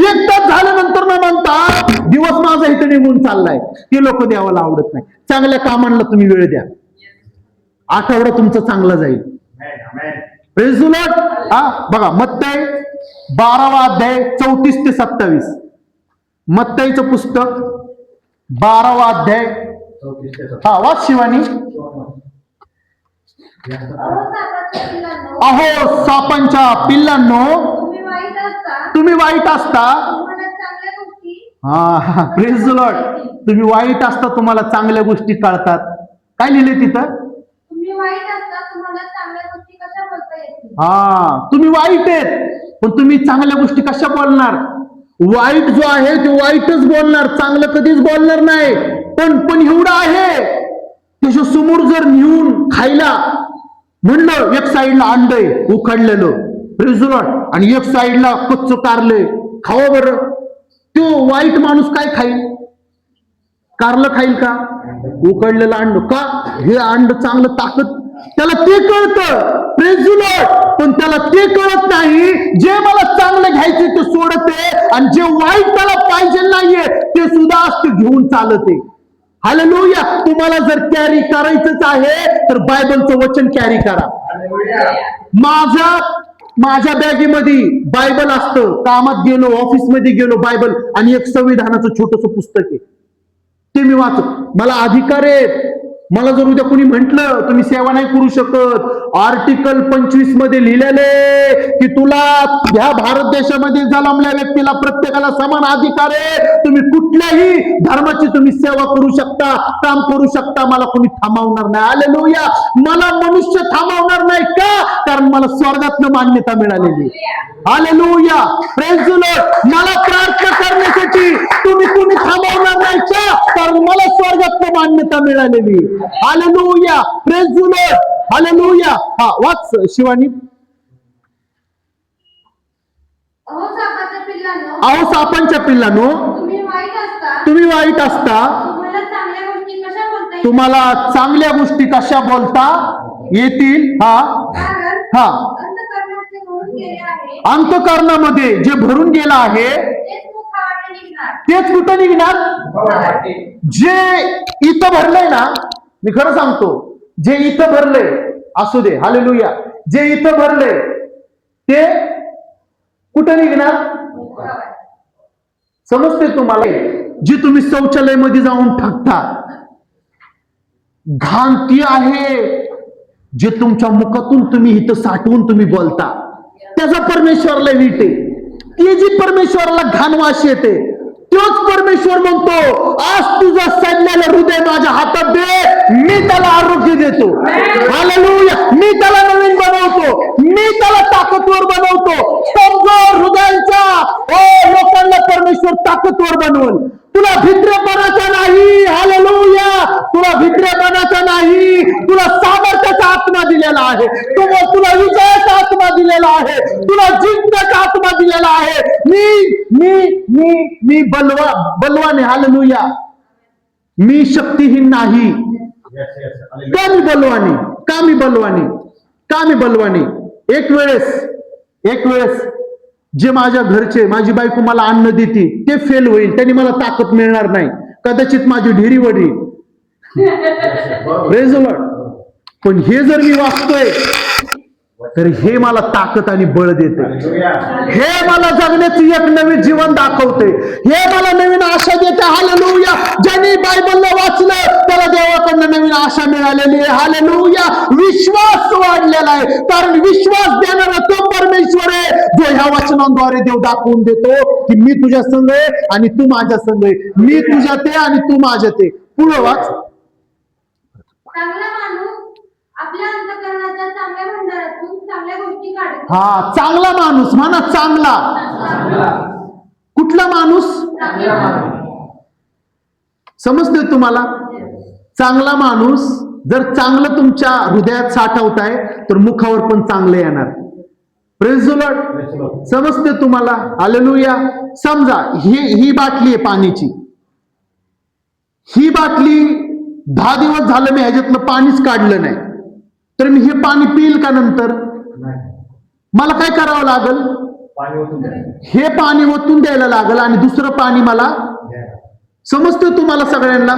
1 तास झाल्यानंतर म्हणता दिवस माझा इथे निघून चाललाय. ते लोक देवाला आवडत नाही. चांगल्या कामांना तुम्ही वेळ द्या, आठवडा तुमचा चांगला जाईल. Praise the Lord. बघा मत्तई 12वा अध्याय 34 ते 27. मत्तईचं पुस्तक 12वा अध्याय. वाच शिवानी. अहो सापांच्या पिल्लांनो, तुम्ही वाईट असता. Praise the Lord. तुम्ही वाईट असता, तुम्हाला चांगल्या गोष्टी कळतात. काय लिहिले तिथं? तुम्ही वाईट आहेत पण तुम्ही चांगल्या गोष्टी कशा बोलणार? वाईट जो आहे ते वाईटच बोलणार, चांगलं कधीच बोलणार नाही. पण एवढं आहे, त्याच्या समोर जर नेऊन खायला म्हणलं, एक साईडला अंड आहे उकडलेलं, प्रेज द लॉर्ड, आणि एक साईडला कच्च कारलंय, खावा बरं. तो वाईट माणूस काय खाईल? कारलं खाईल का? उकडलेलं अंड का? हे अंड चांगलं ताकद, त्याला ते कळतं. Praise the Lord. पण त्याला ते कळत नाही, जे मला चांगलं घ्यायचे ते सोडते आणि जे वाईट त्याला पाहिजे नाहीये ते सुद्धा असते घेऊन चालते. हालेलुया. तुम्हाला जर कॅरी करायचंच आहे तर बायबलचं वचन कॅरी करा. माझ्या बॅगेमध्ये बायबल असतं. कामात गेलो, ऑफिसमध्ये गेलो, बायबल आणि एक संविधानाचं छोटस पुस्तक आहे, ते मी वाचत. मला अधिकार आहे. मला जर उद्या कोणी म्हटलं तुम्ही सेवा नाही करू शकत, आर्टिकल 25 मध्ये लिहिलेले की तुला ह्या भारत देशामध्ये जन्मलेल्या व्यक्तीला प्रत्येकाला समान अधिकार आहे, तुम्ही कुठल्याही धर्माची तुम्ही सेवा करू शकता, काम करू शकता, मला कोणी थांबवणार नाही. हालेलुया. मला मनुष्य थांबवणार नाही का? कारण मला स्वर्गातनं मान्यता मिळालेली. हालेलुया. Praise the Lord. मला प्रार्थना करण्यासाठी तुम्ही कोणी थांबवणार नाही का? कारण मला स्वर्गातनं मान्यता मिळालेली. Hallelujah. Praise the Lord. Hallelujah. वाच शिवानी. अहो सापांच्या पिल्लांनो, तुम्ही वाईट असता, तुम्हाला चांगल्या गोष्टी कशा बोलता येतील? अंतःकरणामध्ये जे भरून गेला आहे तेच कुठं निघणार? जे इथं भरलंय ना, मी खरं सांगतो, जे इथं भरलंय असू दे. हालेलुया. जे इथं भरलंय ते कुठं निघणार? समजते तुम्हाला? जी तुम्ही शौचालय मध्ये जाऊन टाकता घाण ती आहे, जे तुमच्या मुखातून तुम्ही इथं साठवून तुम्ही बोलता त्याचा परमेश्वरला वीट आहे. ती जी परमेश्वराला घाण वास येते तोच परमेश्वर म्हणतो, आज तुझं सडलेलं हृदय माझ्या हातात दे, मी त्याला आरोग्य देतो. हालेलुया. मी त्याला नवीन बनवतो, मी त्याला ताकदवर बनवतो. कमजोर हृदयांच्या लोकांना परमेश्वर ताकदवर बनवल. तुला भित्रेपणाचा नाही. हालेलुया. तुला भित्रेपणाचा नाही, तुला सामर्थ्याचा आत्मा दिलेला आहे. तुला विजयाचा आत्मा दिलेला आहे, तुला जिंकण्याचा आत्मा दिलेला आहे. मी बलवान आहे. हालेलुया. मी शक्तिहीन नाही. का मी बलवानी? का मी बलवानी? का मी बलवानी? एक वेळेस जे माझ्या घरचे, माझी बायको मला अन्न देते ते फेल होईल, त्यांनी मला ताकद मिळणार नाही. कदाचित माझी ढिरी वडील. पण हे जर मी वाचतोय तर हे मला ताकद आणि बळ देते. हे मला जगण्याची एक नवीन जीवन दाखवते. हे मला नवीन आशा देते. हालेलुया. ज्यांनी बायबलला वाचलं त्याला देवाकडनं नवीन आशा मिळालेली आहे. हालेलुया. विश्वास वाढलेला आहे, कारण विश्वास देणारा तो परमेश्वर आहे जो ह्या वचनांद्वारे देव दाखवून देतो की मी तुझ्या संग आहे आणि तू माझ्या संग आहे, मी तुझ्यात आहे आणि तू माझ्यात आहे. पुढे वाच. चांगला माणूस आपल्या अंतःकरणाच्या चांगल्या भंडारातून चांगल्या गोष्टी काढतो. चांगला माणूस म्हणा. चांगला कुठला माणूस? समजतोय तुम्हाला? चांगला माणूस जर चांगलं तुमच्या हृदयात साठवताय तर मुखावर पण चांगलं येणार. Praise the Lord. समजते तुम्हाला? हालेलुया. समजा ही बाटली आहे पाण्याची. ही बाटली 10 दिवस झालं मी ह्याच्यातलं पाणीच काढलं नाही, तर मी हे पाणी पिईल का नंतर? मला काय करावं लागल? पाणी ओतून द्या. हे पाणी ओतून द्यायला लागल आणि दुसरं पाणी मला समजतं तुम्हाला सगळ्यांना.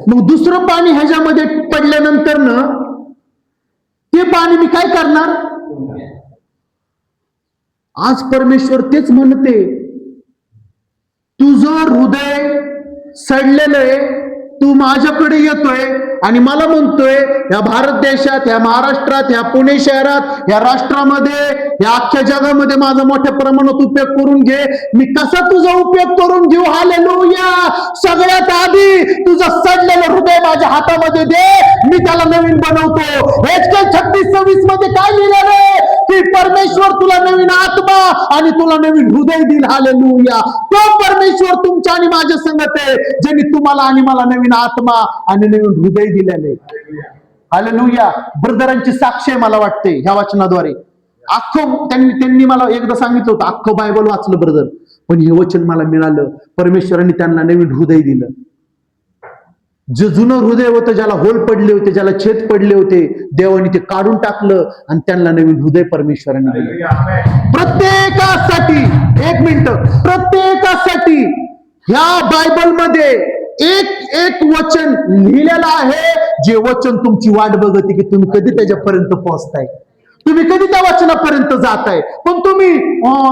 मग दुसरं पाणी ह्याच्यामध्ये पडल्यानंतर न ते पाणी मी काय करणार? आज परमेश्वर तेच म्हणते, तुझं हृदय सडलेलं आहे, तू माझ्याकडे येतोय आणि मला म्हणतोय या भारत देशात, या महाराष्ट्रात, या पुणे शहरात, या राष्ट्रामध्ये, या अख्ख्या जगामध्ये माझा मोठ्या प्रमाणात उपयोग करून घे. मी कसा तुझा उपयोग करून घेऊ? हालेलुया. सगळ्यात आधी तुझं सडलेलं हृदय माझ्या हातामध्ये दे, मी त्याला नवीन बनवतो. एचके 36:26 मध्ये काय लिहिलेलं आहे? की परमेश्वर तुला नवीन आत्मा आणि तुला नवीन हृदय देईल. हालेलुया. तो परमेश्वर तुमच्या आणि माझ्या संगत आहे, ज्यांनी तुम्हाला आणि मला नवीन आत्मा आणि नवीन हृदय दिलेले. हालेलुया. ब्रदरांची साक्ष आहे मला वाटते ह्या वचनाद्वारे. अख्खं त्यांनी मला एकदा सांगितलं होतं, अख्खं बायबल वाचलं ब्रदर, पण हे वचन मला मिळालं. परमेश्वरांनी त्यांना नवीन हृदय दिलं. जे जुनं हृदय होतं, ज्याला होल पडले होते, ज्याला छेद पडले होते, देवाने ते काढून टाकलं आणि त्यांना नवीन हृदय परमेश्वरांनी दिलं. प्रत्येकासाठी, एक मिनिट, प्रत्येकासाठी ह्या बायबलमध्ये एक एक वचन लिहिलेलं आहे, जे वचन तुमची वाट बघते की तुम्ही कधी त्याच्यापर्यंत पोहोचताय, तुम्ही कधी त्या वचनापर्यंत जाताय. पण तुम्ही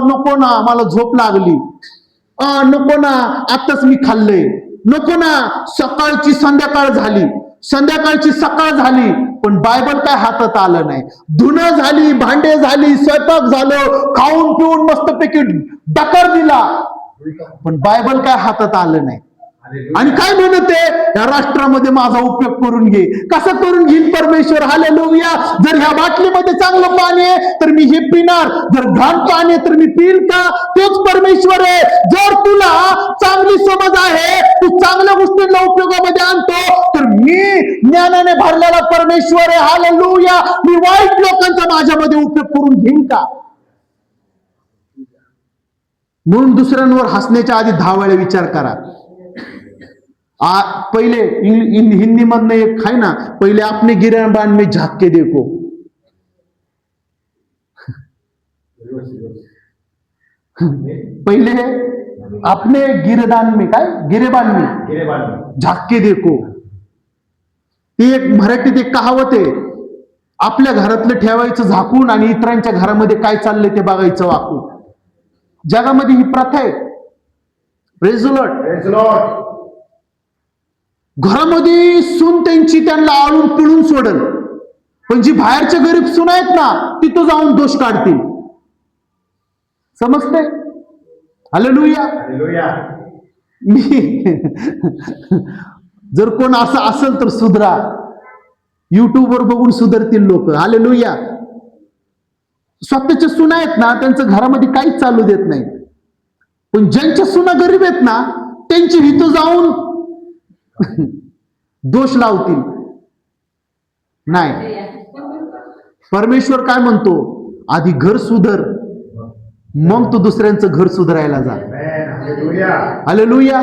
नको ना, मला झोप लागली, नको ना, आताच मी खाल्लंय, नको ना, सकाळची संध्याकाळ झाली, संध्याकाळची सकाळ झाली, पण बायबल काय हातात आलं नाही. धुणं झाली, भांडे झाली, स्वयंपाक झालं, खाऊन पिऊन मस्तपैकी डकार दिला, पण बायबल काय हातात आलं नाही. आणि काय म्हणते, या राष्ट्रामध्ये माझा उपयोग करून घे. कसा करून घेईल परमेश्वर? हालेलुया. जर ह्या बाटलीमध्ये चांगलं पाणी आहे तर मी हे पिणार, जर घाण पाणी आहे तर मी पिईल का? तोच परमेश्वर आहे. जर तुला चांगली समज आहे, तू चांगल्या गोष्टींना उपयोगामध्ये आणतो, तर मी ज्ञानाने भरलेला परमेश्वर आहे. हालेलुया. मी वाईट लोकांचा माझ्यामध्ये उपयोग करून घेईन का? म्हणून दुसऱ्यांवर हसण्याच्या आधी 10 वेळा विचार करा. पहिले हिंदी मधनं एक आहे ना, पहिले आपने गिरबान में झाक के देखो. पहिले आपने गिरदान में, काय गिरेबान में झाक के देखो. ती एक मराठीत एक कहावत आहे, आपल्या घरातलं ठेवायचं झाकून आणि इतरांच्या घरामध्ये काय चाललंय ते बघायचं वाकून. जगामध्ये ही प्रथा आहे. Praise the Lord. घरामध्ये सून त्यांची त्यांना आळून पिळून सोडल, पण जी बाहेरच्या गरीब सून आहेत ना, तिथं जाऊन दोष काढतील. समजते? हालेलुया. मी जर कोण असं असेल तर सुधरा. युट्यूबवर बघून सुधरतील लोक. हालेलुया. स्वतःच्या सुना आहेत ना, त्यांचं घरामध्ये काहीच चालू देत नाही, पण ज्यांच्या सुना गरीब आहेत ना, त्यांची हिथं जाऊन दोष लावतील. नाही, परमेश्वर काय म्हणतो, आधी घर सुधर, मग तू दुसऱ्यांचं घर सुधारायला जा. हालेलुया.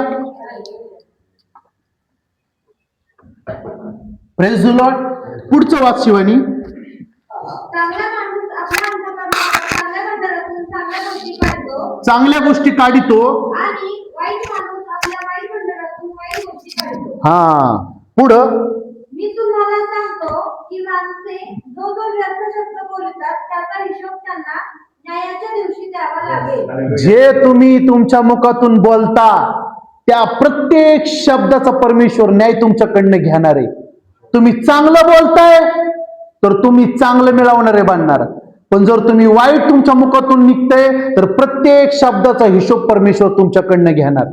Praise the Lord. पुढचं वाच शिवानी. चांगला माणूस आपल्या अंतःकरणात चांगल्या भंडारातून चांगल्या गोष्टी काढतो, चांगल्या गोष्टी काढितो, आणि वाईट माणूस आपल्या वाईट भंडारातून वाईट गोष्टी काढतो. हा. पुढं, मी तुम्हाला सांगतो की माणसे जो व्यर्थ शब्द बोलतात त्याचा हिशोब त्यांना न्यायाच्या दिवशी द्यावा लागेल. जे तुम्ही तुमच्या मुखातून बोलता त्या प्रत्येक शब्दाचा परमेश्वर न्याय तुमच्याकडनं घेणार आहे. तुम्ही चांगलं बोलताय तर तुम्ही चांगलं मिळवणारे बनणार, पण जर तुम्ही वाईट तुमच्या मुखातून निघताय तर प्रत्येक शब्दाचा हिशोब परमेश्वर तुमच्याकडनं घेणार.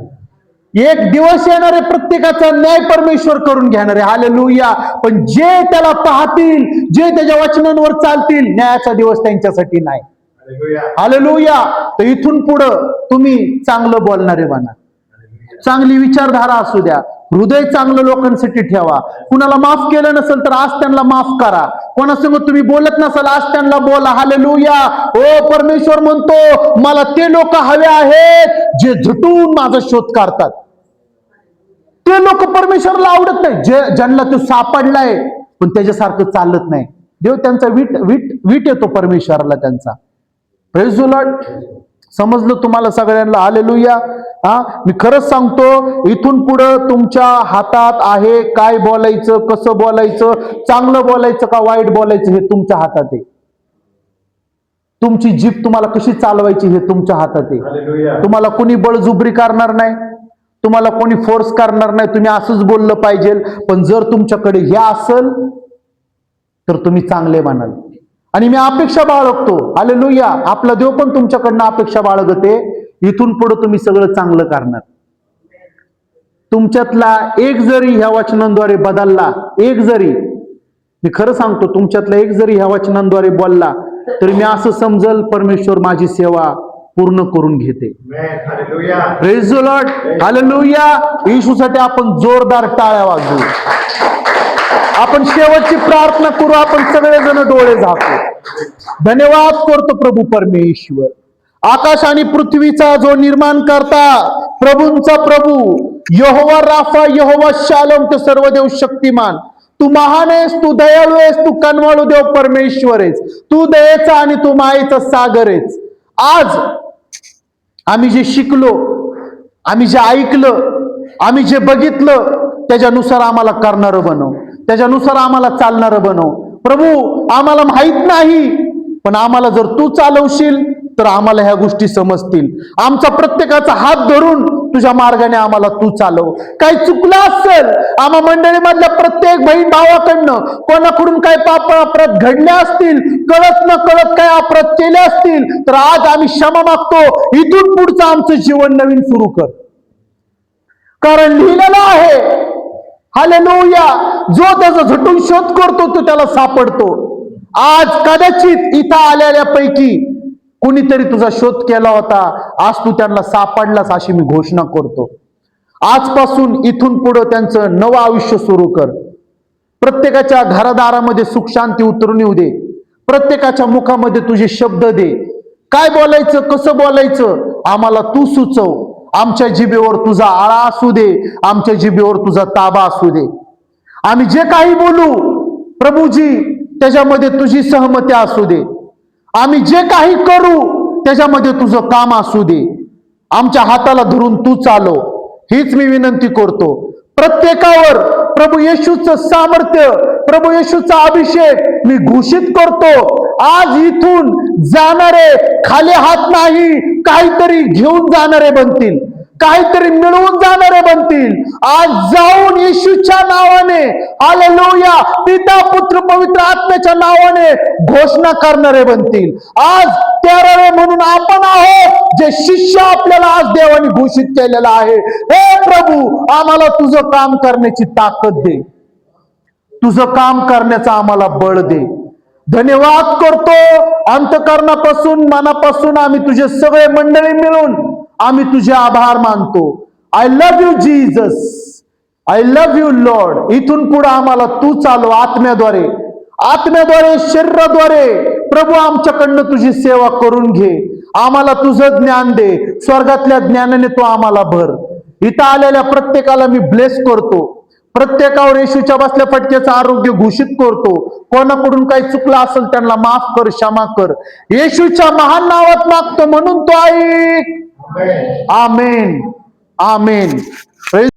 एक दिवस येणार आहे, प्रत्येकाचा न्याय परमेश्वर करून घेणार आहे. हालेलुया. पण जे त्याला पाहतील, जे त्याच्या वचनांवर चालतील, न्यायाचा दिवस त्यांच्यासाठी नाही. हालेलुया. तर इथून पुढं तुम्ही चांगलं बोलणारे बना, चांगली विचारधारा असू द्या, हृदय चांगलं लोकांसाठी ठेवा. कुणाला माफ केलं नसेल तर आज त्यांना माफ करा. कोणासंग तुम्ही बोलत नसाल आज त्यांना बोला. हालेलुया. ओ परमेश्वर म्हणतो, मला ते लोक हवे आहेत जे झटून माझा शोध काढतात. ते लोक परमेश्वरला आवडत नाही, ज्यांना तो सापडलाय पण त्याच्यासारखं चालत नाही. देव त्यांचा वीट येतो परमेश्वराला त्यांचा. Praise the Lord. समजलं तुम्हाला सगळ्यांना? हालेलुया. मी खरंच सांगतो, इथून पुढं तुमच्या हातात आहे काय बोलायचं, कसं बोलायचं, चांगलं बोलायचं का वाईट बोलायचं हे तुमच्या हातात आहे. तुमची जीभ तुम्हाला कशी चालवायची हे तुमच्या हातात आहे. तुम्हाला कोणी बळजुबरी करणार नाही, तुम्हाला कोणी फोर्स करणार नाही, तुम्ही असंच बोललं पाहिजे. पण जर तुमच्याकडे हे असेल तर तुम्ही चांगले म्हणाल. आणि मी अपेक्षा बाळगतो, हालेलुया, आपला देव पण तुमच्याकडनं अपेक्षा बाळगते, इथून पुढे तुम्ही सगळं चांगलं करणार. तुमच्यातला एक जरी ह्या वचनांद्वारे बदलला, एक जरी, मी खरं सांगतो, तुमच्यातला एक जरी ह्या वचनांद्वारे बोलला तर मी असं समजल परमेश्वर माझी सेवा पूर्ण करून घेते. Praise the Lord. हालेलुया. येशूसाठी आपण जोरदार टाळ्या वाजवू. आपण शेवटची प्रार्थना करू. आपण सगळेजण डोळे झाकू. धन्यवाद करतो प्रभू परमेश्वर, आकाश आणि पृथ्वीचा जो निर्माण करता, प्रभूंचा प्रभू, यहोवा राफा, यहोवा शालोम, तो सर्वदेव शक्तिमान, तू महान आहेस, तू दयाळू आहेस, तू कनवाळू देव परमेश्वर आहेस, तू दयेचा आणि तू मायेचा सागर आहेस. आज आम्ही जे शिकलो, आम्ही जे ऐकलं, आम्ही जे बघितलं, त्याच्यानुसार आम्हाला करणारं बनव, त्याच्यानुसार आम्हाला चालणारं बनव. प्रभू, आम्हाला माहित नाही, पण आम्हाला जर तू चालवशील तर आम्हाला ह्या गोष्टी समजतील. आमचा प्रत्येकाचा हात धरून तुझ्या मार्गाने आम्हाला तू चालव. काही चुकलं असेल आम्हा मंडळीमधल्या प्रत्येक बहीण भावाकडनं, कोणाकडून काही पाप अपराध घडले असतील, कळत न कळत काय अपराध केले असतील, तर आज आम्ही क्षमा मागतो. इथून पुढचं आमचं जीवन नवीन सुरू कर. कारण लिहिलेलं आहे, हालेलुया, जो त्याचा झटून शोध करतो तो त्याला सापडतो. आज कदाचित इथं आलेल्यापैकी कुणीतरी तुझा शोध केला होता, आज तू त्यांना सापडलास अशी मी घोषणा करतो. आजपासून इथून पुढं त्यांचं नवं आयुष्य सुरू कर. प्रत्येकाच्या घरादारामध्ये सुख शांती उतरून येऊ दे. प्रत्येकाच्या मुखामध्ये तुझे शब्द दे. काय बोलायचं, कसं बोलायचं आम्हाला तू सुचव. आमच्या जिभेवर तुझा आळा असू दे, आमच्या जिभेवर तुझा ताबा असू दे. आम्ही जे काही बोलू प्रभूजी, त्याच्यामध्ये तुझी सहमती असू दे. आम्ही जे काही करू त्याच्यामध्ये तुझं काम असू दे. आमच्या हाताला धरून तू चालव, हीच मी विनंती करतो. प्रत्येकावर प्रभू येशूचं सामर्थ्य, प्रभू येशूचा अभिषेक मी घोषित करतो. आज इथून जाणारे खाली हात नाही, काहीतरी घेऊन जाणारे बनतील, काहीतरी मिळवून जाणारे बनतील. आज जाऊन येशूच्या नावाने, हालेलुया, पिता पुत्र पवित्र आत्म्याच्या नावाने घोषणा करणारे बनतील. आज 13वे म्हणून आपण आहोत, जे शिष्य आपल्याला आज देवाने घोषित केलेला आहे. हे प्रभू, आम्हाला तुझं काम करण्याची ताकद दे, तुझं काम करण्याचं आम्हाला बळ दे. धन्यवाद करतो अंतःकरणापासून, मनापासून. आम्ही तुझे सगळे मंडळी मिळून आम्ही तुझे आभार मानतो. I love you Jesus, I love you Lord. इथून पुढे आम्हाला तू चालव आत्म्याद्वारे, आत्म्याद्वारे, शरीराद्वारे. प्रभू, आमच्याकडनं तुझी सेवा करून घे. आम्हाला तुझं ज्ञान दे, स्वर्गातल्या ज्ञानाने तू आम्हाला भर. इथं आलेल्या प्रत्येकाला मी ब्लेस करतो. प्रत्येकावर येशूच्या बसल्या फटक्याचं आरोग्य घोषित करतो. कोणाकडून काही चुकलं असेल त्यांना माफ कर, क्षमा कर. येशूच्या महान नावात मागतो म्हणून तो ऐक. आमेन, आमेन.